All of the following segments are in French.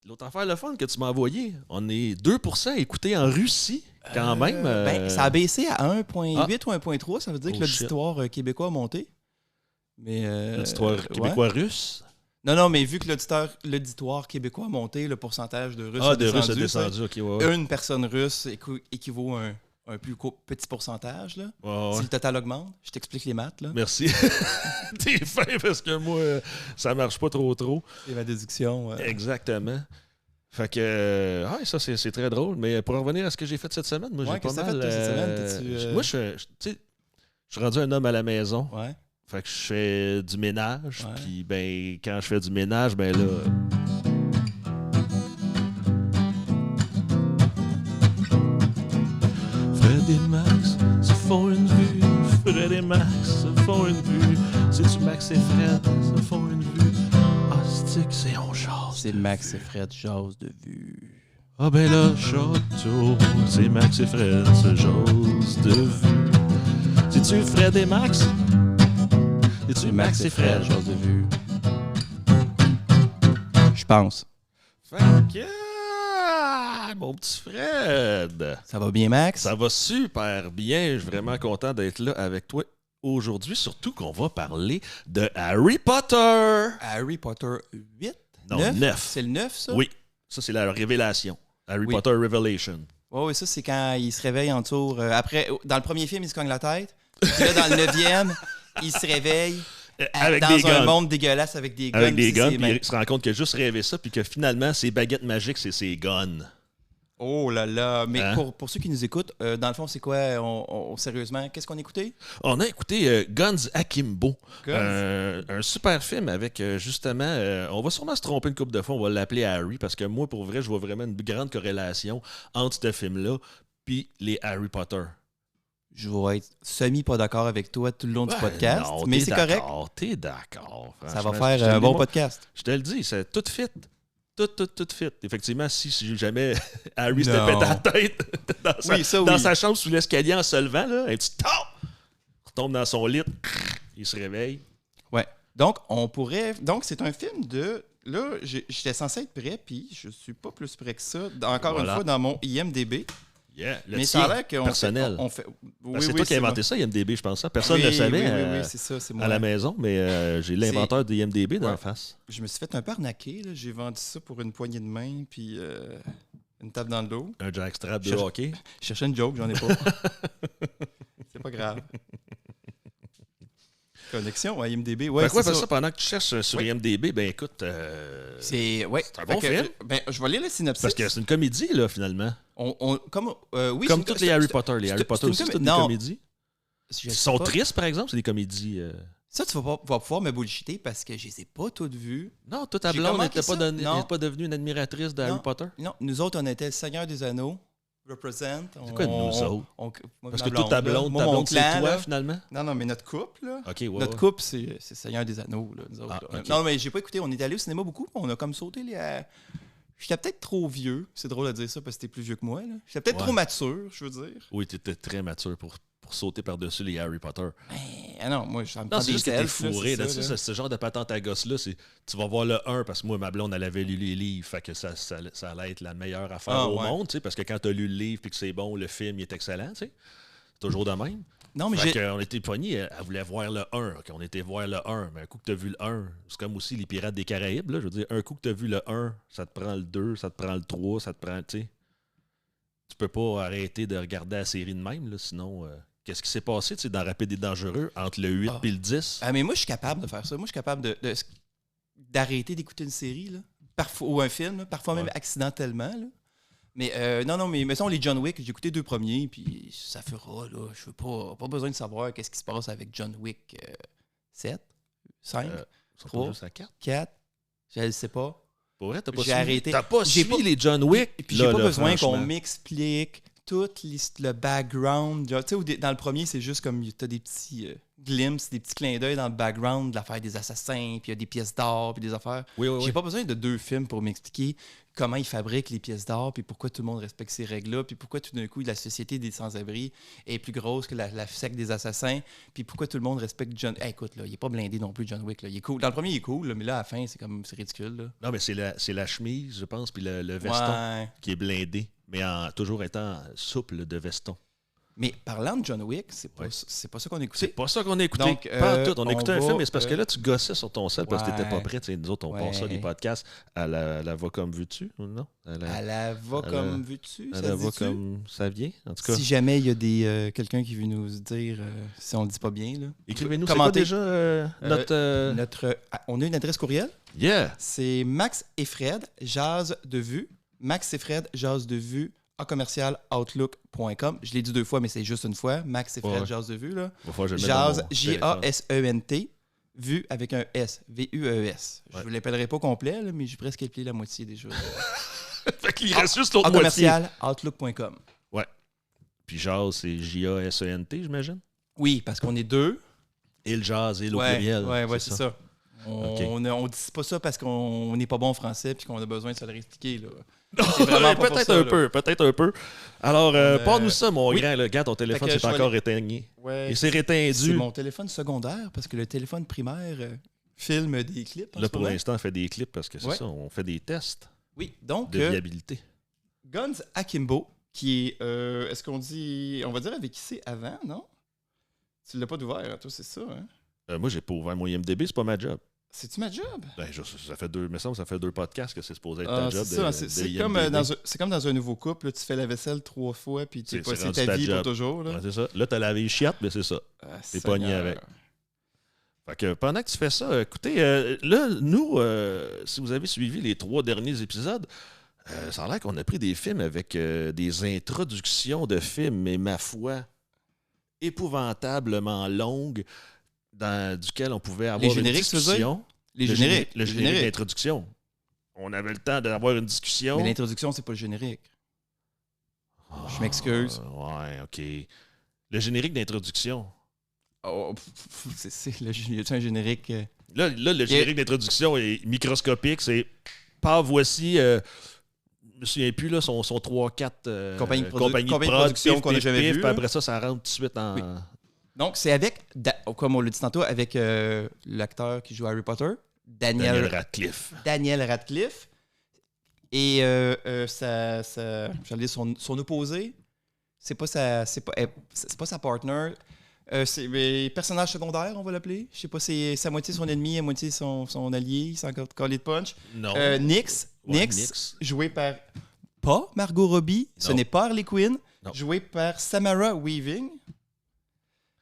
l'autre affaire, le fun que tu m'as envoyé, on est 2% écoutés en Russie, quand même. Ben, ça a baissé à 1.8 ou 1.3, ça veut dire que Oh, l'auditoire québécois a monté. Mais, L'auditoire québécois-russe. Non, mais vu que l'auditoire québécois a monté, le pourcentage de Russes a de descendu. Russes a descendu, ok, ouais. Une personne russe équivaut à un plus petit pourcentage. Là. Ouais. Si le total augmente, je t'explique les maths. Là. Merci. T'es fin parce que moi, ça marche pas trop. C'est ma déduction. Exactement. Fait que, ça, c'est très drôle. Mais pour revenir à ce que j'ai fait cette semaine, moi, j'ai pas mal... Fait cette semaine? Moi, je suis rendu un homme à la maison. Ouais. Fait que je fais du ménage. Ouais. Puis, ben, quand je fais du ménage, ben là... Fred et Max se font une vue. Fred et Max se font une vue. C'est-tu Max et Fred se font une vue? Ah, c'est on jase. C'est Max et Fred jase de vue. Ah ben là, château, c'est Max et Fred se jase de vue. C'est-tu Fred et Max? C'est-tu Max et Fred jase de vue? Je pense. Fait que... mon petit Fred! Ça va bien, Max? Ça va super bien. Je suis vraiment content d'être là avec toi aujourd'hui. Surtout qu'on va parler de Harry Potter. Harry Potter 8? Non, 9. C'est le 9, ça? Oui, ça c'est la révélation. Harry Oui. Potter Revelation. Oui, ça c'est quand il se réveille en tour. Après, dans le premier film, il se cogne la tête. Puis là, dans le 9e, il se réveille Avec dans des un guns. monde dégueulasse avec des guns. Avec des guns, c'est puis il se rend compte qu'il a juste rêvé ça, puis que finalement, ses baguettes magiques, c'est ses guns. Oh là là! Mais Hein? pour ceux qui nous écoutent, dans le fond, c'est quoi, sérieusement, qu'est-ce qu'on a écouté? On a écouté Guns Akimbo, Guns. un super film avec justement, on va sûrement se tromper une couple de fois, on va l'appeler Harry, parce que moi, pour vrai, je vois vraiment une grande corrélation entre ce film-là puis les Harry Potter. Je vais être pas d'accord avec toi tout le long du podcast, Non, mais t'es c'est correct. T'es d'accord. Ça va Franchement, faire un bon podcast. Je te le dis, c'est tout fit. Tout fit. Effectivement, si jamais Harry se Non. pète la tête dans sa chambre sous l'escalier en se levant, là, un petit top, retombe dans son lit, il se réveille. Ouais. Donc, Donc, c'est un film de. Là, j'étais censé être prêt, puis je suis pas plus prêt que ça. Encore une fois, dans mon IMDb. Yeah, mais ça a l'air qu'on personnel. C'est toi qui as inventé ça, IMDb, je pense. Personne ne le savait oui, c'est ça, c'est moi. à la maison, mais j'ai l'inventeur de IMDb dans la face. Je me suis fait un peu arnaquer. Là. J'ai vendu ça pour une poignée de main, puis une table dans le dos. Un jackstrap de hockey. Je cherchais une joke, j'en ai pas. C'est pas grave. Connexion à IMDb. Ouais, c'est ça. Pendant que tu cherches sur IMDb, ben écoute, c'est un bon film. Je vais lire le synopsis. Parce que c'est une comédie, là, finalement. Oui, comme toutes les Harry Potter. Les Harry Potter aussi, c'est une comédie. Ils sont tristes, par exemple, c'est des comédies. Ça, tu vas pouvoir me bullshiter parce que je les ai pas toutes vues. Non, toi, ta blonde n'était pas devenue une admiratrice de Harry Potter? Non, nous autres, on était le Seigneur des Anneaux. Represent. C'est quoi nous autres? Parce que toute ta blonde, c'est toi, là, finalement? Non, mais notre couple, là. Okay, ouais, notre couple, c'est Seigneur des Anneaux, là, nous autres. Okay. Non, mais j'ai pas écouté. On est allé au cinéma beaucoup, on a comme sauté les... J'étais peut-être trop vieux. C'est drôle de dire ça parce que t'es plus vieux que moi, là. J'étais peut-être trop mature, je veux dire. Oui, t'étais très mature pour sauter par-dessus les Harry Potter. Non, moi, je Non, c'est juste que t'es fourré. C'est ce genre de patente à gosse-là, tu vas voir le 1 parce que moi, ma blonde, elle avait lu les livres, fait que ça allait être la meilleure affaire au monde, parce que quand t'as lu le livre et que c'est bon, le film il est excellent, c'est toujours de même. Non, mais on était pognés, elle voulait voir le 1. On était voir le 1, mais un coup que t'as vu le 1, c'est comme aussi les Pirates des Caraïbes, là, je veux dire, un coup que t'as vu le 1, ça te prend le 2, ça te prend le 3, ça te prend, tu sais. Tu peux pas arrêter de regarder la série de même, là, sinon... Qu'est-ce qui s'est passé dans Rapide et Dangereux entre le 8 et le 10? Mais moi, je suis capable de faire ça. Moi, je suis capable d'arrêter d'écouter une série, là. Parfois, ou un film, là. Parfois même accidentellement. Là. Mais non, mais mettons les John Wick, j'ai écouté 2 premiers, puis ça fera, là. Je veux pas besoin de savoir qu'est-ce qui se passe avec John Wick 7, 5, 3, 4. Je ne sais pas. Pour vrai, t'as pas arrêté. T'as pas suivi les John Wick? Et puis j'ai pas besoin qu'on m'explique tout le background. Tu sais, dans le premier, c'est juste comme t'as des petits glimpses, des petits clins d'œil dans le background de l'affaire des assassins, puis il y a des pièces d'or, puis des affaires. Oui, oui, J'ai oui. pas besoin de 2 films pour m'expliquer comment ils fabriquent les pièces d'or, puis pourquoi tout le monde respecte ces règles-là, puis pourquoi tout d'un coup la société des sans-abri est plus grosse que la secte des assassins, puis pourquoi tout le monde respecte John... Hey, écoute, là, il est pas blindé non plus, John Wick. Là. Il est cool. Dans le premier, il est cool, là, mais là, à la fin, c'est ridicule. Là. Non, mais c'est la chemise, je pense, puis le veston Ouais. qui est blindé, mais toujours étant souple de veston. Mais parlant de John Wick, c'est pas ça qu'on a écouté. C'est pas ça qu'on a écouté. Donc, Pas en tout. On a écouté un film, mais c'est parce que euh, là, tu gossais sur ton sel parce que t'étais pas ouais. prêt. Tu sais, nous autres, on Ouais. passe ça, les podcasts, à la va comme veux-tu, ou non? À la va à comme la- veux-tu, À ça la se va dit-tu? comme ça vient. En tout cas, Si jamais il y a des quelqu'un qui veut nous dire si on le dit pas bien, là. écrivez-nous, c'est quoi Commentez. déjà notre... On a une adresse courriel. Yeah! C'est Max et Fred, jazz de vue. Max et Fred, jazz de vue, en commercial outlook.com. Je l'ai dit 2 fois, mais c'est juste une fois. Max et Fred, Ouais. jazz de vue. Là. Va falloir que je le mette dans Jazz, mon téléphone. J-A-S-E-N-T, vue avec un S, V-U-E-S. Je Ouais. ne vous l'appellerai pas complet, là, mais j'ai presque éplé la moitié déjà. Fait qu'il reste juste l'autre En moitié. commercial outlook.com. Puis jazz, c'est J-A-S-E-N-T, j'imagine? Oui, parce qu'on est 2. Et le jazz et le Ouais, pluriel. ouais, c'est ça. Ok. On dit pas ça parce qu'on n'est pas bon en français puis qu'on a besoin de se le réexpliquer. Là. Non, C'est vraiment pas pour peut-être ça, un là. peu, peut-être un peu. Alors, parle-nous ça, mon oui. grand. Là. Regarde, ton téléphone, Fait que c'est je vais encore éteigné. Ouais, Et c'est c'est rétendu. mon téléphone secondaire parce que le téléphone primaire filme des clips. en Là, ce pour moment. l'instant, on fait des clips parce que c'est Ouais. ça, on fait des tests Oui, donc de viabilité. Guns Akimbo, qui est, est-ce qu'on dit, on va dire avec qui c'est avant, non? Tu l'as pas d'ouvert, hein, toi, c'est ça, hein? Moi, j'ai pas ouvert mon IMDb, c'est pas ma job. C'est-tu ma job? Ben, ça fait 2, mais ça fait 2 podcasts que c'est supposé être Ah, ta job. c'est ça, de c'est IMDb. comme dans un nouveau couple, là, tu fais la vaisselle 3 fois, puis C'est c'est rendu ta ta vie job. pour toujours. Là. Ouais, c'est ça. Là, t'as lavé les chiottes, mais c'est ça. Ah, T'es Seigneur. pogné avec. Fait que pendant que tu fais ça, écoutez, là, nous, si vous avez suivi les 3 derniers épisodes, ça a l'air qu'on a pris des films avec des introductions de films, mais ma foi, épouvantablement longues, duquel on pouvait avoir une génériques, tu veux dire? discussion. Les génériques. Le générique d'introduction. On avait le temps d'avoir une discussion. Mais l'introduction, c'est pas le générique. Je m'excuse. Ouais, OK. Le générique d'introduction. Oh, c'est un générique. Là, le générique d'introduction est microscopique. C'est pas voici. Je me souviens plus, là, son 3-4 Compagnie de compagnies de production pif, qu'on a pif, jamais pif, vu, puis là. après ça rentre tout de suite en. Oui. Donc, c'est avec, comme on l'a dit tantôt, avec l'acteur qui joue Harry Potter, Daniel Radcliffe. Daniel Radcliffe. Et j'allais dire son opposé, c'est pas sa partner. C'est les personnages secondaires, on va l'appeler. Je sais pas, c'est à moitié son ennemi, à moitié son allié. C'est encore collé de punch. Non. Nyx, Ouais, Nyx, joué par pas Margot Robbie, ce Non. n'est pas Harley Quinn, Non. joué par Samara Weaving,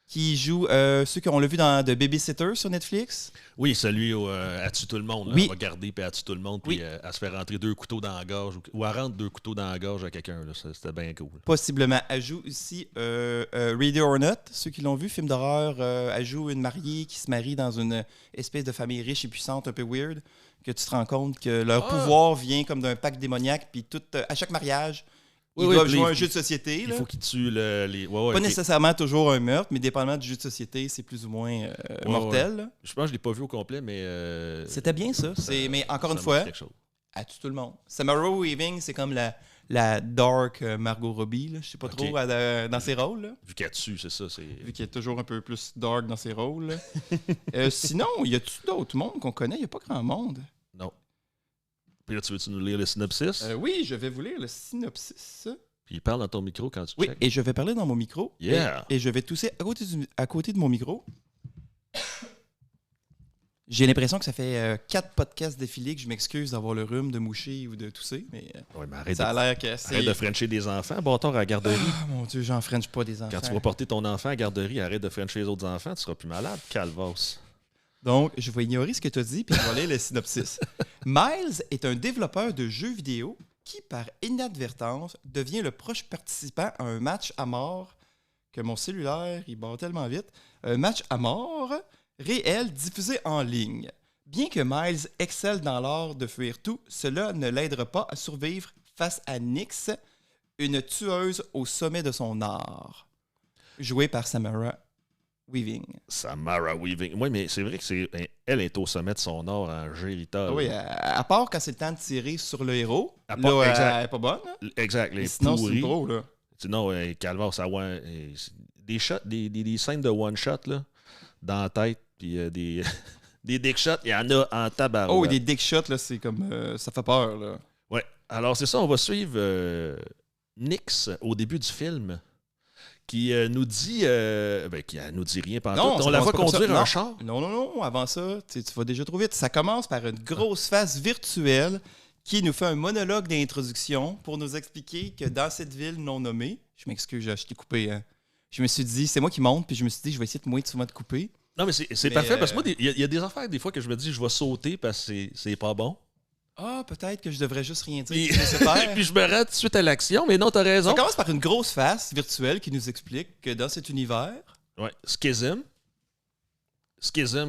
qui joue ceux qu'on l'a vu dans The Babysitter sur Netflix. Oui, celui où elle tue tout le monde. Là. Oui. Elle va garder puis elle tue tout le monde. Puis Oui. elle se fait rentrer 2 couteaux dans la gorge. Ou elle rentre 2 couteaux dans la gorge à quelqu'un. Là. C'était bien cool. Possiblement. Elle joue aussi Ready or Not, ceux qui l'ont vu, film d'horreur. Elle joue une mariée qui se marie dans une espèce de famille riche et puissante, un peu weird, que tu te rends compte que leur pouvoir vient comme d'un pacte démoniaque, puis à chaque mariage, ils doivent jouer un jeu de société. Il là. faut qu'ils tuent les. Ouais, Pas ok. nécessairement toujours un meurtre, mais dépendamment du jeu de société, c'est plus ou moins mortel. là. Je pense que je l'ai pas vu au complet, mais. C'était bien ça. Mais encore une ça fois, marque quelque chose. à tout le monde. Samara Weaving, c'est comme la dark Margot Robbie. Là. Je sais pas Ok. trop dans ses rôles. Là. Vu qu'elle tue, c'est ça. Vu qu'il est toujours un peu plus dark dans ses rôles. là. Sinon, y a-tu d'autres mondes qu'on connaît? Il n'y a pas grand monde. Non. Puis là, tu veux-tu nous lire le synopsis? Oui, je vais vous lire le synopsis. Puis parle dans ton micro quand tu Oui, checkes. et je vais parler dans mon micro. Yeah. Et je vais tousser à côté de mon micro. J'ai l'impression que ça fait 4 podcasts d'affilée que je m'excuse d'avoir le rhume, de moucher ou de tousser, mais Ouais, mais arrête, ça a l'air que c'est... arrête de frencher des enfants. Bâtard à la garderie. Ah, mon Dieu, j'en french pas des enfants. Quand tu vas porter ton enfant à la garderie, arrête de frencher les autres enfants, tu seras plus malade. Calvos. Donc, je vais ignorer ce que tu as dit, puis je vais lire le synopsis. Miles est un développeur de jeux vidéo qui, par inadvertance, devient le proche participant à un match à mort, que mon cellulaire, il bat tellement vite, un match à mort réel diffusé en ligne. Bien que Miles excelle dans l'art de fuir tout, cela ne l'aidera pas à survivre face à Nyx, une tueuse au sommet de son art. Jouée par Samara Weaving. Samara Weaving. Oui, mais c'est vrai que elle est au sommet de son art en gérital. Oui, à part quand c'est le temps de tirer sur le héros, À part- là, exact. elle n'est pas bonne. Là. Exact. Les Sinon, c'est pourris. une pro, là. Sinon, Calvar, ça des shots, des scènes de one-shot, là, dans la tête, puis des, des dick shots, il y en a en tabarouette. Oh, des dick shots, là, c'est comme... ça fait peur, là. Ouais. Alors, c'est ça, on va suivre Nyx au début du film, qui nous dit... qui nous dit rien pendant tout. On la voit conduire un char. Non. Avant ça, tu vas déjà trop vite. Ça commence par une grosse face virtuelle qui nous fait un monologue d'introduction pour nous expliquer que dans cette ville non nommée... Je m'excuse, je t'ai coupé. Hein. Je me suis dit, c'est moi qui monte, puis je me suis dit, je vais essayer de moins souvent de couper. Non, mais c'est parfait, parce que moi, il y a des affaires, des fois, que je me dis, je vais sauter parce que c'est pas bon. Ah, peut-être que je devrais juste rien dire. Puis, puis je me rends tout de suite à l'action, mais non, t'as raison. Ça commence par une grosse face virtuelle qui nous explique que dans cet univers... Ouais, Schism,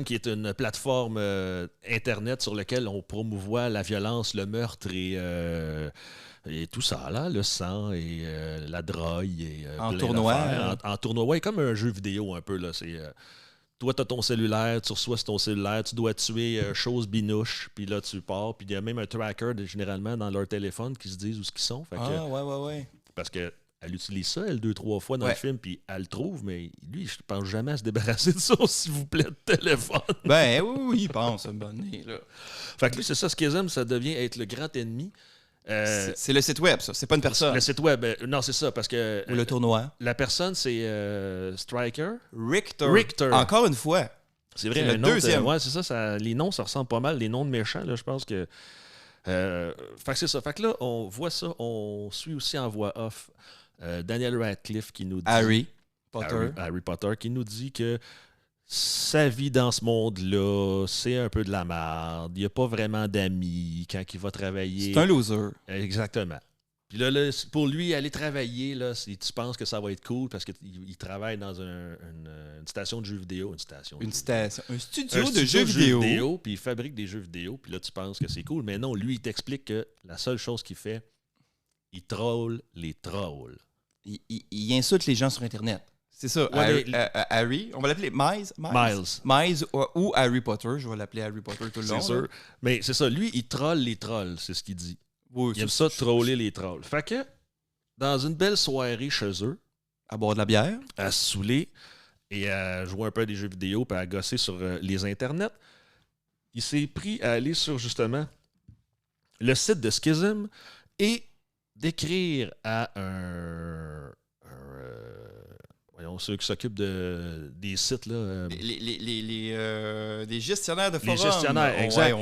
qui est une plateforme Internet sur laquelle on promouvoit la violence, le meurtre et tout ça, là, le sang et la drogue. Et, en tournoi. En tournoi, ouais, comme un jeu vidéo un peu. Là, c'est, toi, tu as ton cellulaire, tu reçois sur ton cellulaire, tu dois tuer chose binouche, puis là, tu pars. Puis il y a même un tracker, généralement, dans leur téléphone qui se disent où ils sont. Fait que, ouais. Parce que... Elle utilise ça, elle, 2-3 fois dans le film, puis elle le trouve, mais lui, je pense jamais à se débarrasser de ça, s'il vous plaît, de téléphone. Ben oui, il pense à un bon nez, là. Fait que lui, c'est ça, Schism, ça devient être le grand ennemi. C'est le site web, ça, c'est pas une personne. Le site web, non, c'est ça, parce que... Ou le tournoi. La personne, c'est Striker. Richter. Encore une fois. C'est vrai, le deuxième. Ouais, c'est ça, les noms, ça ressemble pas mal, les noms de méchants, là, je pense que... fait que c'est ça. Fait que là, on voit ça, on suit aussi en voix off Daniel Radcliffe qui nous dit... Harry Potter, qui nous dit que sa vie dans ce monde-là, c'est un peu de la merde. Il n'y a pas vraiment d'amis quand il va travailler. C'est un loser. Exactement. Puis là, pour lui, aller travailler, là, tu penses que ça va être cool parce qu'il travaille dans une station de jeux vidéo. Un studio de jeux vidéo. Puis il fabrique des jeux vidéo. Puis là, tu penses que c'est cool. Mais non, lui, il t'explique que la seule chose qu'il fait, il troll les trolls. Il insulte les gens sur Internet. C'est ça. Ouais, Harry, on va l'appeler Miles ou Harry Potter. Je vais l'appeler Harry Potter tout le long. C'est sûr. Là. Mais c'est ça. Lui, il troll les trolls, c'est ce qu'il dit. Oui, il aime ça troller les trolls. Fait que, dans une belle soirée chez eux, à boire de la bière, à se saouler et à jouer un peu à des jeux vidéo puis à gosser sur les internets, il s'est pris à aller sur, justement, le site de Schism et d'écrire à voyons, ceux qui s'occupent des sites, là. Des gestionnaires de forums. Les gestionnaires, exact.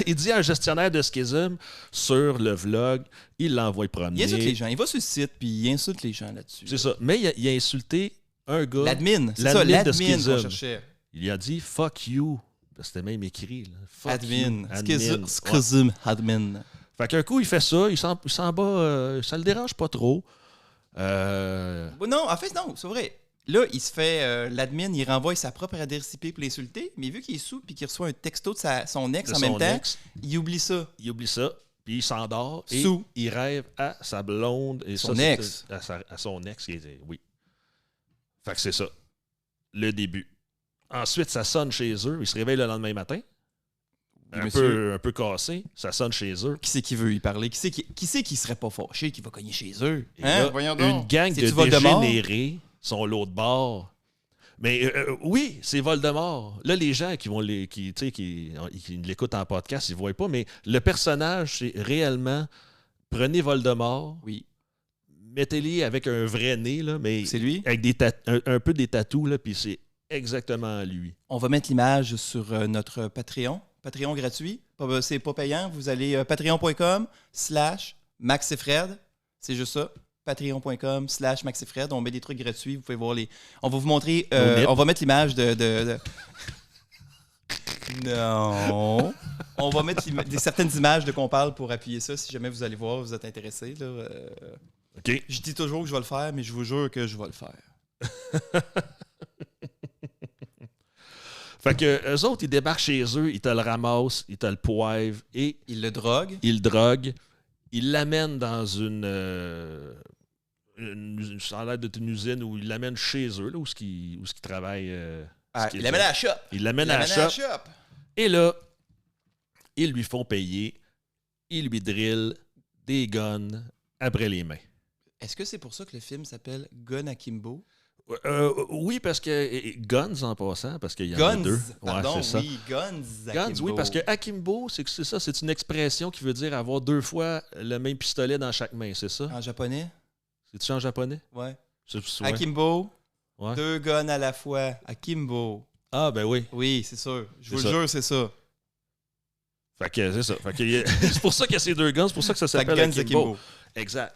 Il dit à un gestionnaire de Schism sur le vlog, il l'envoie promener. Il insulte les gens. Il va sur le site puis il insulte les gens là-dessus. C'est ça. Mais il a insulté un gars. L'admin. C'est ça, l'admin qu'on cherchait. Il a dit « fuck you ». C'était même écrit. Là. Fuck admin. You. Schism admin. Fait qu'un coup, il fait ça, il s'en bat, ça le dérange pas trop. Non, en fait, non, c'est vrai. Là, il se fait... l'admin, il renvoie sa propre adresse IP pour l'insulter, mais vu qu'il est sous et qu'il reçoit un texto de son ex en même temps, il oublie ça. Il oublie ça, puis il s'endort et il rêve à sa blonde. Et son ex. À son ex, oui. Fait que c'est ça, le début. Ensuite, ça sonne chez eux, il se réveille le lendemain matin. Un peu cassé, ça sonne chez eux. Qui c'est qui veut y parler? Qui c'est qui serait pas fâché, qui va cogner chez eux? Là, une gang de dégénérés sont l'autre bord. Mais oui, c'est Voldemort. Là, les gens qui l'écoutent en podcast, ils ne voient pas, mais le personnage, c'est réellement prenez Voldemort, oui. Mettez-les avec un vrai nez, là, mais c'est lui? Avec un peu des tatous, là, puis c'est exactement lui. On va mettre l'image sur notre Patreon. Patreon gratuit. C'est pas payant. Vous allez patreon.com/maxifred. C'est juste ça. Patreon.com/maxifred. On met des trucs gratuits. Vous pouvez voir les... On va vous montrer... on va mettre l'image de... Non. On va mettre certaines images de qu'on parle pour appuyer ça. Si jamais vous allez voir, vous êtes intéressé. Là, OK. Je dis toujours que je vais le faire, mais je vous jure que je vais le faire. Fait que eux autres, ils débarquent chez eux, ils te le ramassent, ils te le poivent et... Ils le droguent. Ils l'amènent dans une Ça a l'air d'être une usine où ils l'amènent chez eux, là, où ils travaillent. Il l'amène à la shop. Ils l'amènent à la shop. Et là, ils lui font payer. Ils lui drillent des guns après les mains. Est-ce que c'est pour ça que le film s'appelle Gun Akimbo? Oui, parce que Guns en passant, parce qu'il y en Guns, a deux. Pardon, c'est oui, ça. Guns Akimbo. Guns, oui, parce que Akimbo, c'est ça, c'est une expression qui veut dire avoir 2 fois le même pistolet dans chaque main, c'est ça? En japonais? C'est-tu en japonais? Ouais. Ouais. Akimbo, Ouais. 2 guns à la fois. Akimbo. Ah, ben oui. Oui, c'est sûr. Je vous C'est le ça. jure, c'est ça. Fait que c'est ça. Fait que, c'est pour ça qu'il y a ces 2 guns, c'est pour ça que ça s'appelle Guns Akimbo. Exact.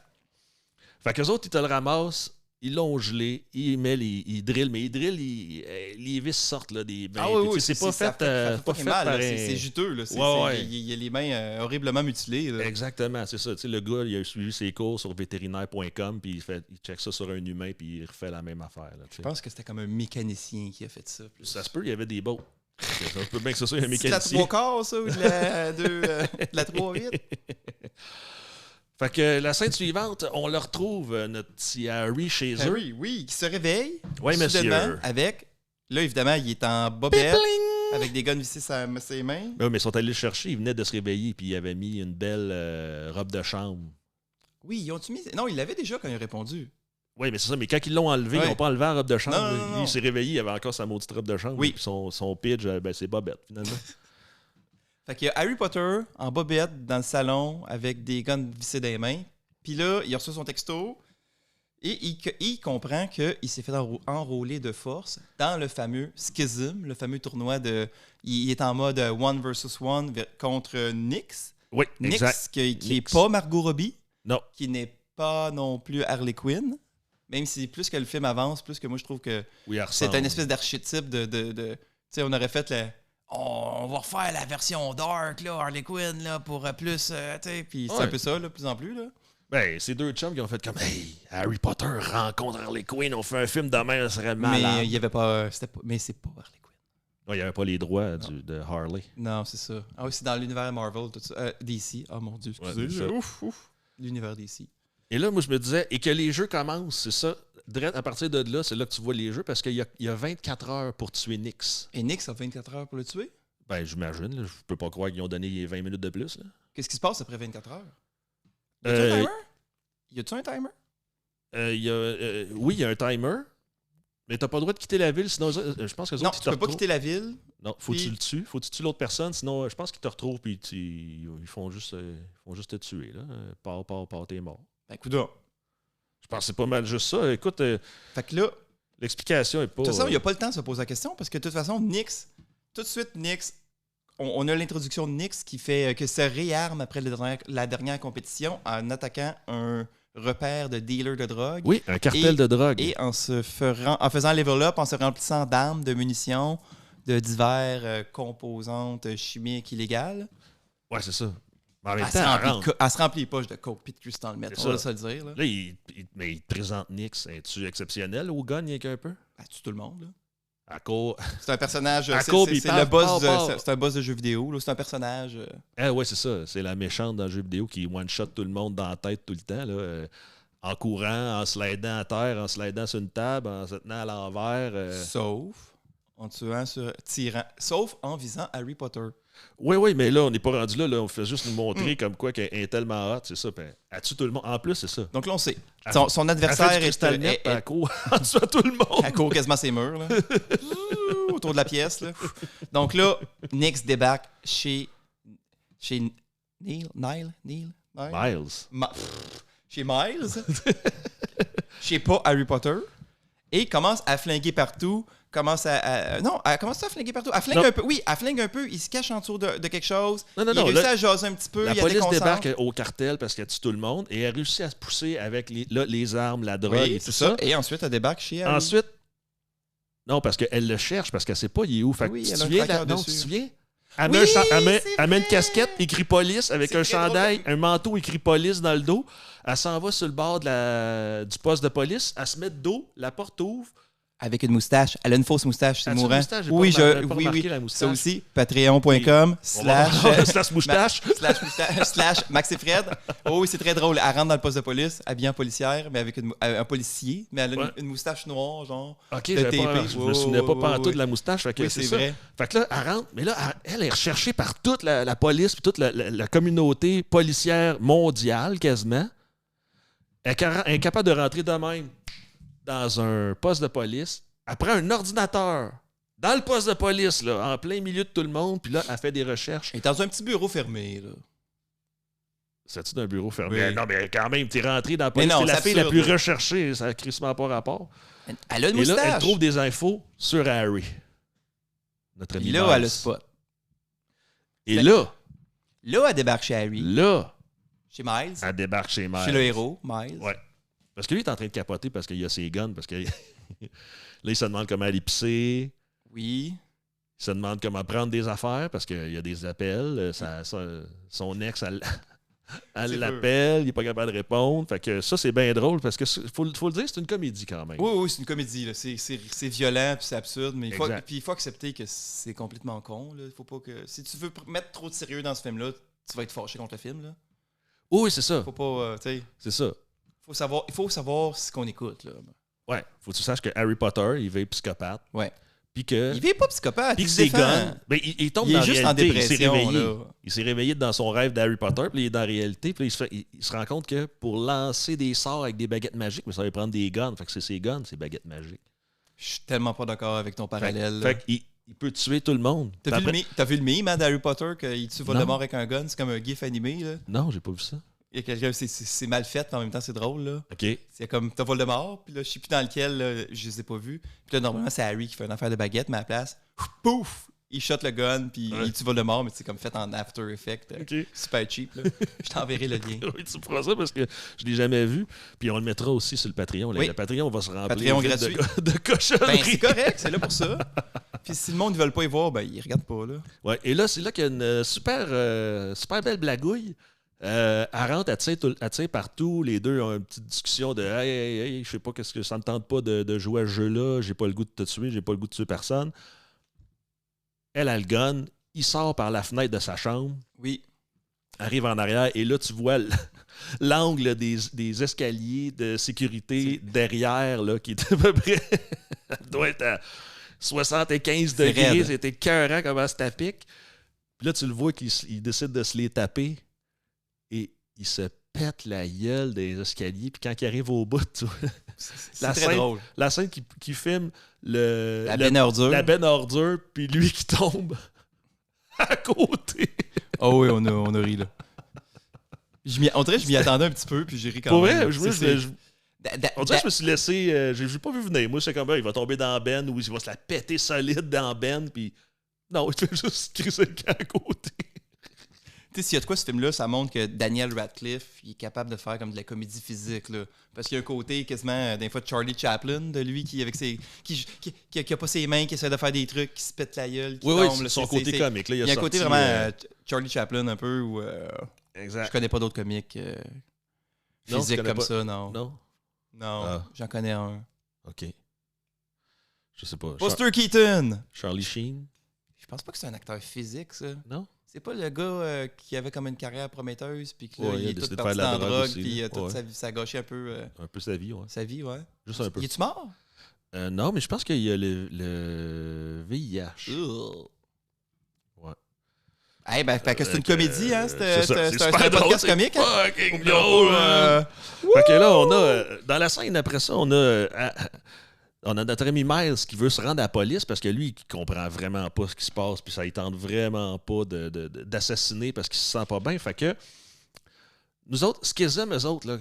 Fait qu'eux autres, ils te le ramassent, ils l'ont gelé, ils drillent, mais ils drillent, les vis sortent là, des mains. Oui, c'est pas fait, pas fait mal. par C'est juteux. Là. Il y a les mains horriblement mutilées. Là. Exactement, c'est ça. Tu sais, le gars, il a suivi ses cours sur vétérinaire.com, puis il check ça sur un humain, puis il refait la même affaire. Là, je pense que c'était comme un mécanicien qui a fait ça. Ça se peut, il y avait des bots. Ça peut bien que ce soit un mécanicien. C'est de la 3/4, ça, ou de la 3/8? Fait que la scène suivante, on le retrouve, notre petit Harry chez eux. Harry, oui, qui se réveille. Oui, monsieur. Avec, là, évidemment, il est en bobette, avec des guns vissés sur ses mains. Oui, mais ils sont allés le chercher, il venait de se réveiller, puis il avait mis une belle robe de chambre. Oui, ils ont-tu mis... Non, il l'avait déjà quand il a répondu. Oui, mais c'est ça, mais quand ils l'ont enlevé, ils n'ont pas enlevé la robe de chambre. Non. Il s'est réveillé, il avait encore sa maudite robe de chambre. Oui. Puis son pitch, c'est bobette, finalement. Fait qu'il y a Harry Potter en bobette dans le salon avec des guns vissés dans les mains. Puis là, il a reçu son texto et il comprend qu'il s'est fait enrôler de force dans le fameux Schism, le fameux tournoi de... Il est en mode 1 versus 1 contre Nyx. Oui, Nyx, exact. qui n'est pas Margot Robbie. Non. Qui n'est pas non plus Harley Quinn. Même si plus que le film avance, plus que moi je trouve que c'est un espèce d'archétype de tu sais, on aurait fait le... On va refaire la version dark, là, Harley Quinn, là, pour plus, tu sais, puis c'est un peu ça, là, de plus en plus, là. Ben, c'est 2 chums qui ont fait comme « Hey, Harry Potter rencontre Harley Quinn, on fait un film demain, ça serait malade. » Mais il y avait pas... Mais c'est pas Harley Quinn. Ouais, il n'y avait pas les droits de Harley. Non, c'est ça. Ah oui, c'est dans l'univers Marvel, tout ça. DC. Ah, mon Dieu, excusez. Ouais, ouf. L'univers DC. Et là, moi, je me disais, et que les jeux commencent, c'est ça. Direct à partir de là, c'est là que tu vois les jeux, parce qu'il y a 24 heures pour tuer Nyx. Et Nyx a 24 heures pour le tuer? Ben, j'imagine. Là, je peux pas croire qu'ils ont donné 20 minutes de plus. Là. Qu'est-ce qui se passe après 24 heures? Y a-tu un timer? Y a-tu un timer? Oui, il y a un timer. Mais t'as pas le droit de quitter la ville, sinon je pense que non, tu peux pas quitter la ville. Non, faut que tu le tues. Faut que tu tues l'autre personne, sinon je pense qu'ils te retrouvent puis ils font juste te tuer. Là. Pars, t'es mort. Ben, coudonc. Je pense que c'est pas mal juste ça. Écoute, fait que là, l'explication est pas... De toute façon, il n'y a pas le temps de se poser la question parce que de toute façon, Nyx, tout de suite, Nyx, on a l'introduction de Nyx qui fait que se réarme après la dernière compétition en attaquant un repère de dealers de drogue. Oui, un cartel de drogue. Et en faisant level up, en se remplissant d'armes, de munitions, de divers composantes chimiques illégales. Ouais, c'est ça. Mais en même temps, elle se remplit les poches de coke puis de crystal meth, on va se le dire. Là, il te présente Nyx. Es-tu exceptionnel au gun, il y a qu'un peu? Ben, tu tout le monde, là. C'est un personnage. C'est le boss. C'est un boss de jeu vidéo. C'est un personnage. Ouais, c'est ça. C'est la méchante dans le jeu vidéo qui one-shot tout le monde dans la tête tout le temps. Là, en courant, en slidant à terre, en slidant sur une table, en se tenant à l'envers. Sauf en tuant sur tirant. Sauf en visant Harry Potter. Oui, mais là, on n'est pas rendu là. On fait juste nous montrer comme quoi qu'elle est tellement hot, c'est ça. Elle tue tout le monde. En plus, c'est ça. Donc là, on sait. Son adversaire est... Elle court en dessous à tout le monde. Elle court quasiment ses murs, là. Autour de la pièce, là. Donc là, Nyx débarque chez Miles. Chez Miles. Chez pas Harry Potter. Et commence à flinguer partout. Elle commence à flinguer partout. Elle flingue un peu. Oui, elle flingue un peu. Il se cache en dessous de quelque chose. Il réussit à jaser un petit peu. La police débarque au cartel parce qu'elle tue tout le monde et elle réussit à se pousser avec les armes, la drogue et tout ça. Et ensuite, elle débarque chez Harry. Ensuite, non, parce qu'elle le cherche, parce qu'elle sait pas il est où. Fait que tu te souviens tu te souviens? Elle met une casquette écrit police avec un chandail, un manteau écrit police dans le dos. Elle s'en va sur le bord du poste de police. Elle se met de dos, la porte ouvre. Avec une moustache. Elle a une fausse moustache, c'est As-tu une mourant. moustache? J'ai Oui, pas oui. remarqué la moustache. Ça aussi, patreon.com Slash moustache. slash Max et Fred. Oh oui, c'est très drôle. Elle rentre dans le poste de police, habillée en policière, mais avec un policier, mais elle a une moustache noire, genre. Ok, de je TP. me souvenais pas pantoute oui. de la moustache. Fait que Oui, c'est c'est ça. vrai. Fait que là, elle rentre, mais là, elle est recherchée par toute la police, puis toute la communauté policière mondiale, quasiment. Elle est capable de rentrer de même dans un poste de police. Elle prend un ordinateur dans le poste de police, là, en plein milieu de tout le monde, puis là, elle fait des recherches. Elle est dans un petit bureau fermé, là. C'est-tu d'un bureau fermé? Oui. Non, mais quand même, t'es rentré dans la police. Mais non, c'est la c'est fille la absurde, plus là. recherchée. Ça n'a crissement pas rapport. Elle a une Et là, moustache. elle trouve des infos sur Harry. Notre ami Puis là, Miles. elle a le spot. Et là, Là, elle débarque chez Harry. là, Chez Miles. elle débarque chez Miles. Chez le héros, Miles. Ouais. Parce que lui, il est en train de capoter parce qu'il a ses guns. Parce que là, il se demande comment aller pisser. Oui. Il se demande comment prendre des affaires parce qu'il y a des appels. Son ex, elle l'appelle. Il n'est pas capable de répondre. Fait que ça, c'est bien drôle parce que faut le dire, c'est une comédie quand même. Oui, c'est une comédie. Là. C'est violent puis c'est absurde, mais il faut accepter que c'est complètement con. Là. Faut pas que... Si tu veux mettre trop de sérieux dans ce film-là, tu vas être fâché contre le film. Là. Oui, c'est ça. Faut pas... c'est ça. Il faut savoir ce qu'on écoute. Là. Ouais. Faut que tu saches que Harry Potter, il va être psychopathe. Ouais. Puis que... Il n'est pas psychopathe. Puis Il que se ses défend. guns... Ben, il tombe Il dans est juste la en réalité. Il s'est dépression. réveillé. Là. Il s'est réveillé dans son rêve d'Harry Potter, puis il est dans la réalité, puis là, il se rend compte que pour lancer des sorts avec des baguettes magiques, mais ça va prendre des guns. Fait que c'est ses guns, ses baguettes magiques. Je suis tellement pas d'accord avec ton parallèle. Fait qu'il peut tuer tout le monde. T'as vu le meme hein, d'Harry Potter qu'il tue Voldemort avec un gun? C'est comme un gif animé. Là. Non, j'ai pas vu ça. Il y a quelqu'un, c'est mal fait, mais en même temps, c'est drôle. Là. OK. C'est comme, t'as Voldemort, puis là, je sais plus dans lequel, là, je les ai pas vus. Puis là, normalement, c'est Harry qui fait une affaire de baguette, mais à la place, pouf! Il shot le gun, puis il tue Voldemort, mais c'est comme fait en After Effects. OK. Super cheap. Là. Je t'enverrai le lien. Oui, tu feras ça parce que je l'ai jamais vu. Puis on le mettra aussi sur le Patreon. Oui. Le Patreon va se remplir Patreon vite gratuit. de cochonneries. Ben, c'est correct, c'est là pour ça. Puis si le monde ne veut pas y voir, ben, ils regardent pas. Là. Ouais. Et là, c'est là qu'il y a une super belle blagouille. Elle rentre, elle tire partout. Les deux ont une petite discussion de hey, je sais pas, qu'est-ce que ça me tente pas de jouer à ce jeu-là. J'ai pas le goût de te tuer, j'ai pas le goût de tuer personne. Elle a le gun. Il sort par la fenêtre de sa chambre. Oui. Arrive en arrière. Et là, tu vois l'angle des escaliers de sécurité derrière, là, qui est à peu près. Elle doit être à 75 degrés. C'était écœurant comment ça tapique. Puis là, tu le vois qu'il décide de se les taper. Et il se pète la gueule des escaliers. Puis quand il arrive au bout, tu vois, c'est très drôle. La scène qui filme la benne ordure, puis lui qui tombe à côté. Oh oui, on a ri là. On dirait que je m'y attendais un petit peu, puis j'ai ri quand Pour même. vrai, on dirait que je me suis laissé... j'ai pas vu venir. Moi, c'est comme, il va tomber dans la benne, ou il va se la péter solide dans la benne, puis... Non, il fait juste crisser le camp à côté. Tu sais, s'il y a de quoi ce film-là, ça montre que Daniel Radcliffe, il est capable de faire comme de la comédie physique, là. Parce qu'il y a un côté quasiment, des fois, de Charlie Chaplin, de lui, qui a pas ses mains, qui essaie de faire des trucs, qui se pète la gueule, qui tombe. Son côté comique. Là, il y a un côté vraiment Charlie Chaplin, un peu, où exact. Je connais pas d'autres comiques physiques comme pas... ça, non. Non, j'en connais un. OK. Je sais pas. Buster Keaton! Charlie Sheen? Je pense pas que c'est un acteur physique, ça. Non? C'est pas le gars qui avait comme une carrière prometteuse, puis que là, il il a est tout décidé de parti faire de la dans la drogue drogue, aussi, puis là. toute sa vie, ça a gâché un peu Un peu sa vie, ouais. sa vie, ouais. Juste un peu. Il est-tu mort? Non, mais je pense qu'il y a le VIH. Ouais. Eh ben, fait que c'est une comédie, hein? C'est un podcast comique, hein? Fucking drôle! Fait que là, on a... Dans la scène, après ça, on a notre ami Miles qui veut se rendre à la police parce que lui, il comprend vraiment pas ce qui se passe, puis ça il tente vraiment pas d'assassiner parce qu'il se sent pas bien. Fait que nous autres, ce qu'ils aiment, eux autres, là,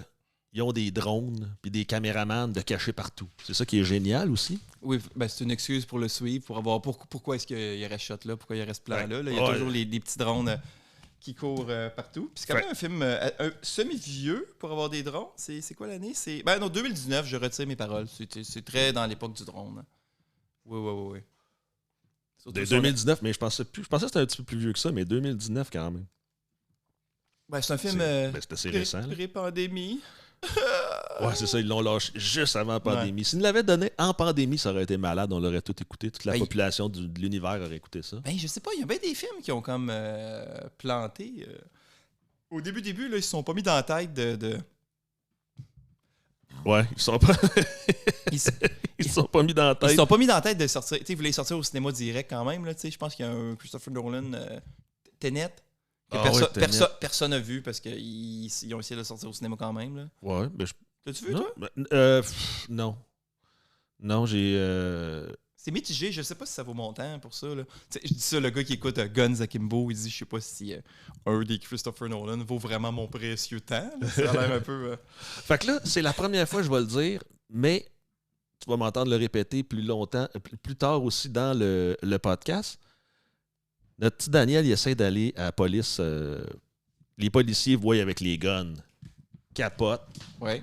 ils ont des drones puis des caméramans de cachés partout. C'est ça qui est génial aussi. Oui, ben c'est une excuse pour le suivre, pour avoir pourquoi est-ce qu'il reste shot là, pourquoi il reste plan là. Il y a toujours des petits drones qui courent partout. Puis c'est quand même un film semi-vieux pour avoir des drones. C'est quoi l'année? Non, 2019, je retire mes paroles. C'est très dans l'époque du drone. Oui. De 2019, mais je pensais que c'était un petit peu plus vieux que ça, mais 2019 quand même. Ben, c'est un film c'était assez récent. Pré-pandémie. Ouais, c'est ça, ils l'ont lâché juste avant la pandémie. S'ils nous l'avaient donné en pandémie, ça aurait été malade, on l'aurait tout écouté, toute la population de l'univers aurait écouté ça. Ben, je sais pas, il y a bien des films qui ont comme planté. Au début, là, ils se sont pas mis dans la tête de... Ouais, ils sont pas... ils se sont pas mis dans la tête. Ils se sont pas mis dans la tête de sortir. Tu sais, ils voulaient sortir au cinéma direct quand même, là, tu sais. Je pense qu'il y a un Christopher Nolan, Tenet, que personne n'a vu parce qu'ils ont essayé de le sortir au cinéma quand même, là. Ouais, mais L'as-tu vu, toi? Non. Non, j'ai... C'est mitigé, je sais pas si ça vaut mon temps pour ça. Là. Je dis ça, le gars qui écoute Guns Akimbo, il dit je sais pas si un des Christopher Nolan vaut vraiment mon précieux temps. Là. Ça a l'air un peu. Fait que là, c'est la première fois que je vais le dire, mais tu vas m'entendre le répéter plus longtemps, plus tard aussi dans le podcast. Notre petit Daniel, il essaie d'aller à la police. Les policiers voient avec les guns. Capote. Ouais.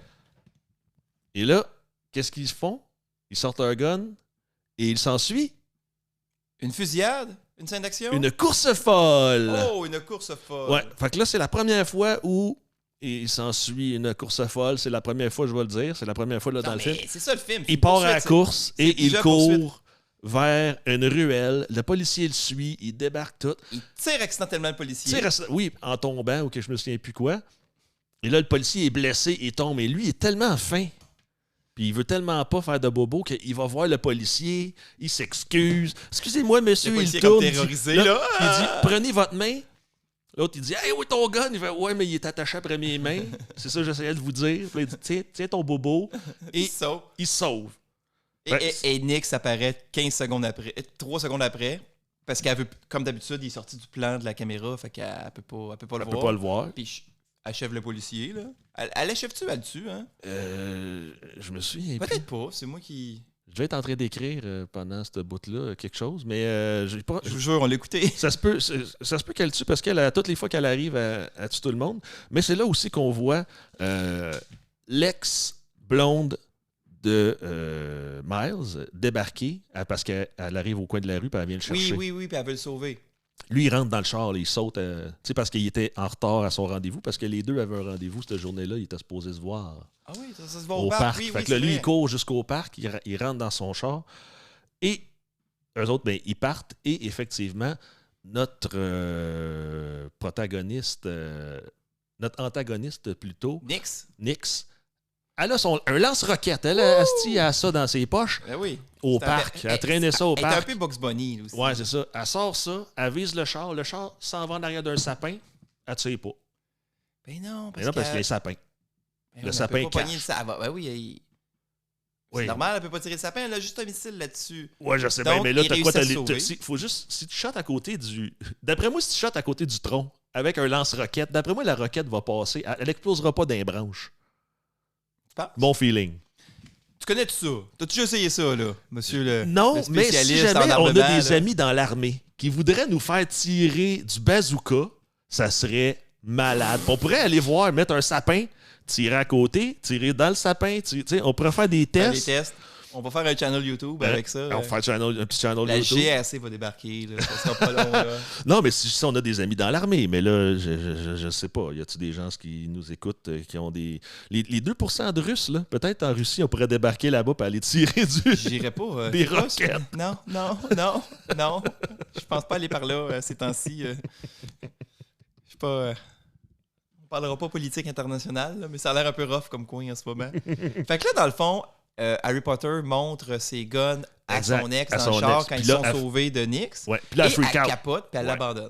Et là, qu'est-ce qu'ils font? Ils sortent un gun. Et il s'ensuit. Une fusillade? Une scène d'action? Une course folle! Oh, une course folle! Ouais, fait que là, c'est la première fois où il s'ensuit une course folle. C'est la première fois, je vais le dire. C'est la première fois là, dans le film. C'est ça le film. Il part à la course et il court vers une ruelle. Le policier le suit. Il débarque tout. Il tire accidentellement le policier. Oui, en tombant ou que je me souviens plus quoi. Et là, le policier est blessé et tombe. Et lui, il est tellement fin. Puis il veut tellement pas faire de bobo qu'il va voir le policier, il s'excuse. Excusez-moi, monsieur, il tourne. Terrorisé, il dit prenez votre main. L'autre, il dit hey, où est ton gun? Il fait ouais, mais il est attaché après mes mains. C'est ça que j'essayais de vous dire. Puis il dit tiens ton bobo. Et il se sauve. Et Nix apparaît 15 secondes après, 3 secondes après. Parce qu'elle veut, comme d'habitude, il est sorti du plan de la caméra. Fait qu'elle peut pas le voir. Puis achève le policier, là. Elle achève-tu, elle tue, hein? Je me souviens. Peut-être pas, c'est moi qui... Je devais être en train d'écrire pendant cette bout-là quelque chose, mais je vous jure, on l'écoutait. Ça se peut qu'elle tue parce qu'elle, toutes les fois qu'elle arrive, elle tue tout le monde. Mais c'est là aussi qu'on voit l'ex-blonde de Miles débarquer parce qu'elle arrive au coin de la rue et elle vient le chercher. Oui, puis elle veut le sauver. Lui, il rentre dans le char, là, il saute, parce qu'il était en retard à son rendez-vous, parce que les deux avaient un rendez-vous cette journée-là, il était supposé se voir. Ah oui, ça se voit au parc. Oui, fait que là, lui, il court jusqu'au parc, il rentre dans son char, et eux autres, ben, ils partent, et effectivement, notre protagoniste, notre antagoniste plutôt, Nix, elle a un lance-roquette. Elle a ça dans ses poches. Ben oui. Au parc. Elle a traîné ça au parc. Elle est un peu Bugs Bunny aussi. Ouais, c'est ça. Elle sort ça, elle vise le char. Le char s'en va en arrière d'un sapin. Elle ne tire pas. Ben non, parce qu'il y a un sapin. Ben le sapin cache. Ben oui, c'est normal, elle ne peut pas tirer le sapin. Elle a juste un missile là-dessus. Ouais, je sais bien, mais là, t'as quoi? Faut juste... Si tu shottes à côté du... D'après moi, si tu shottes à côté du tronc avec un lance-roquette, d'après moi, la roquette va passer. Elle n'explosera pas dans les branches. Bon feeling. Tu connais tout ça? T'as-tu déjà essayé ça, là, monsieur le Non, le spécialiste mais si jamais on a des là. amis dans l'armée qui voudraient nous faire tirer du bazooka, ça serait malade. On pourrait aller voir, mettre un sapin, tirer à côté, tirer dans le sapin. On pourrait faire des tests. Des tests. On va faire un channel YouTube avec ça. On va faire un petit channel la YouTube. La GRC va débarquer. Là. Ça sera pas long. Là. Non, mais si on a des amis dans l'armée, mais là, je sais pas. Y a-t-il des gens qui nous écoutent qui ont des... Les 2% de Russes, là, peut-être en Russie, on pourrait débarquer là-bas et aller tirer J'irais pas. des roquettes. Non. Je pense pas aller par là ces temps-ci. Je sais pas... On parlera pas politique internationale, là, mais ça a l'air un peu rough comme coin en ce moment. Fait que là, dans le fond... Harry Potter montre ses guns à son ex dans le char quand ils sont sauvés de Nix. Ouais. Puis là, elle capote puis elle l'abandonne.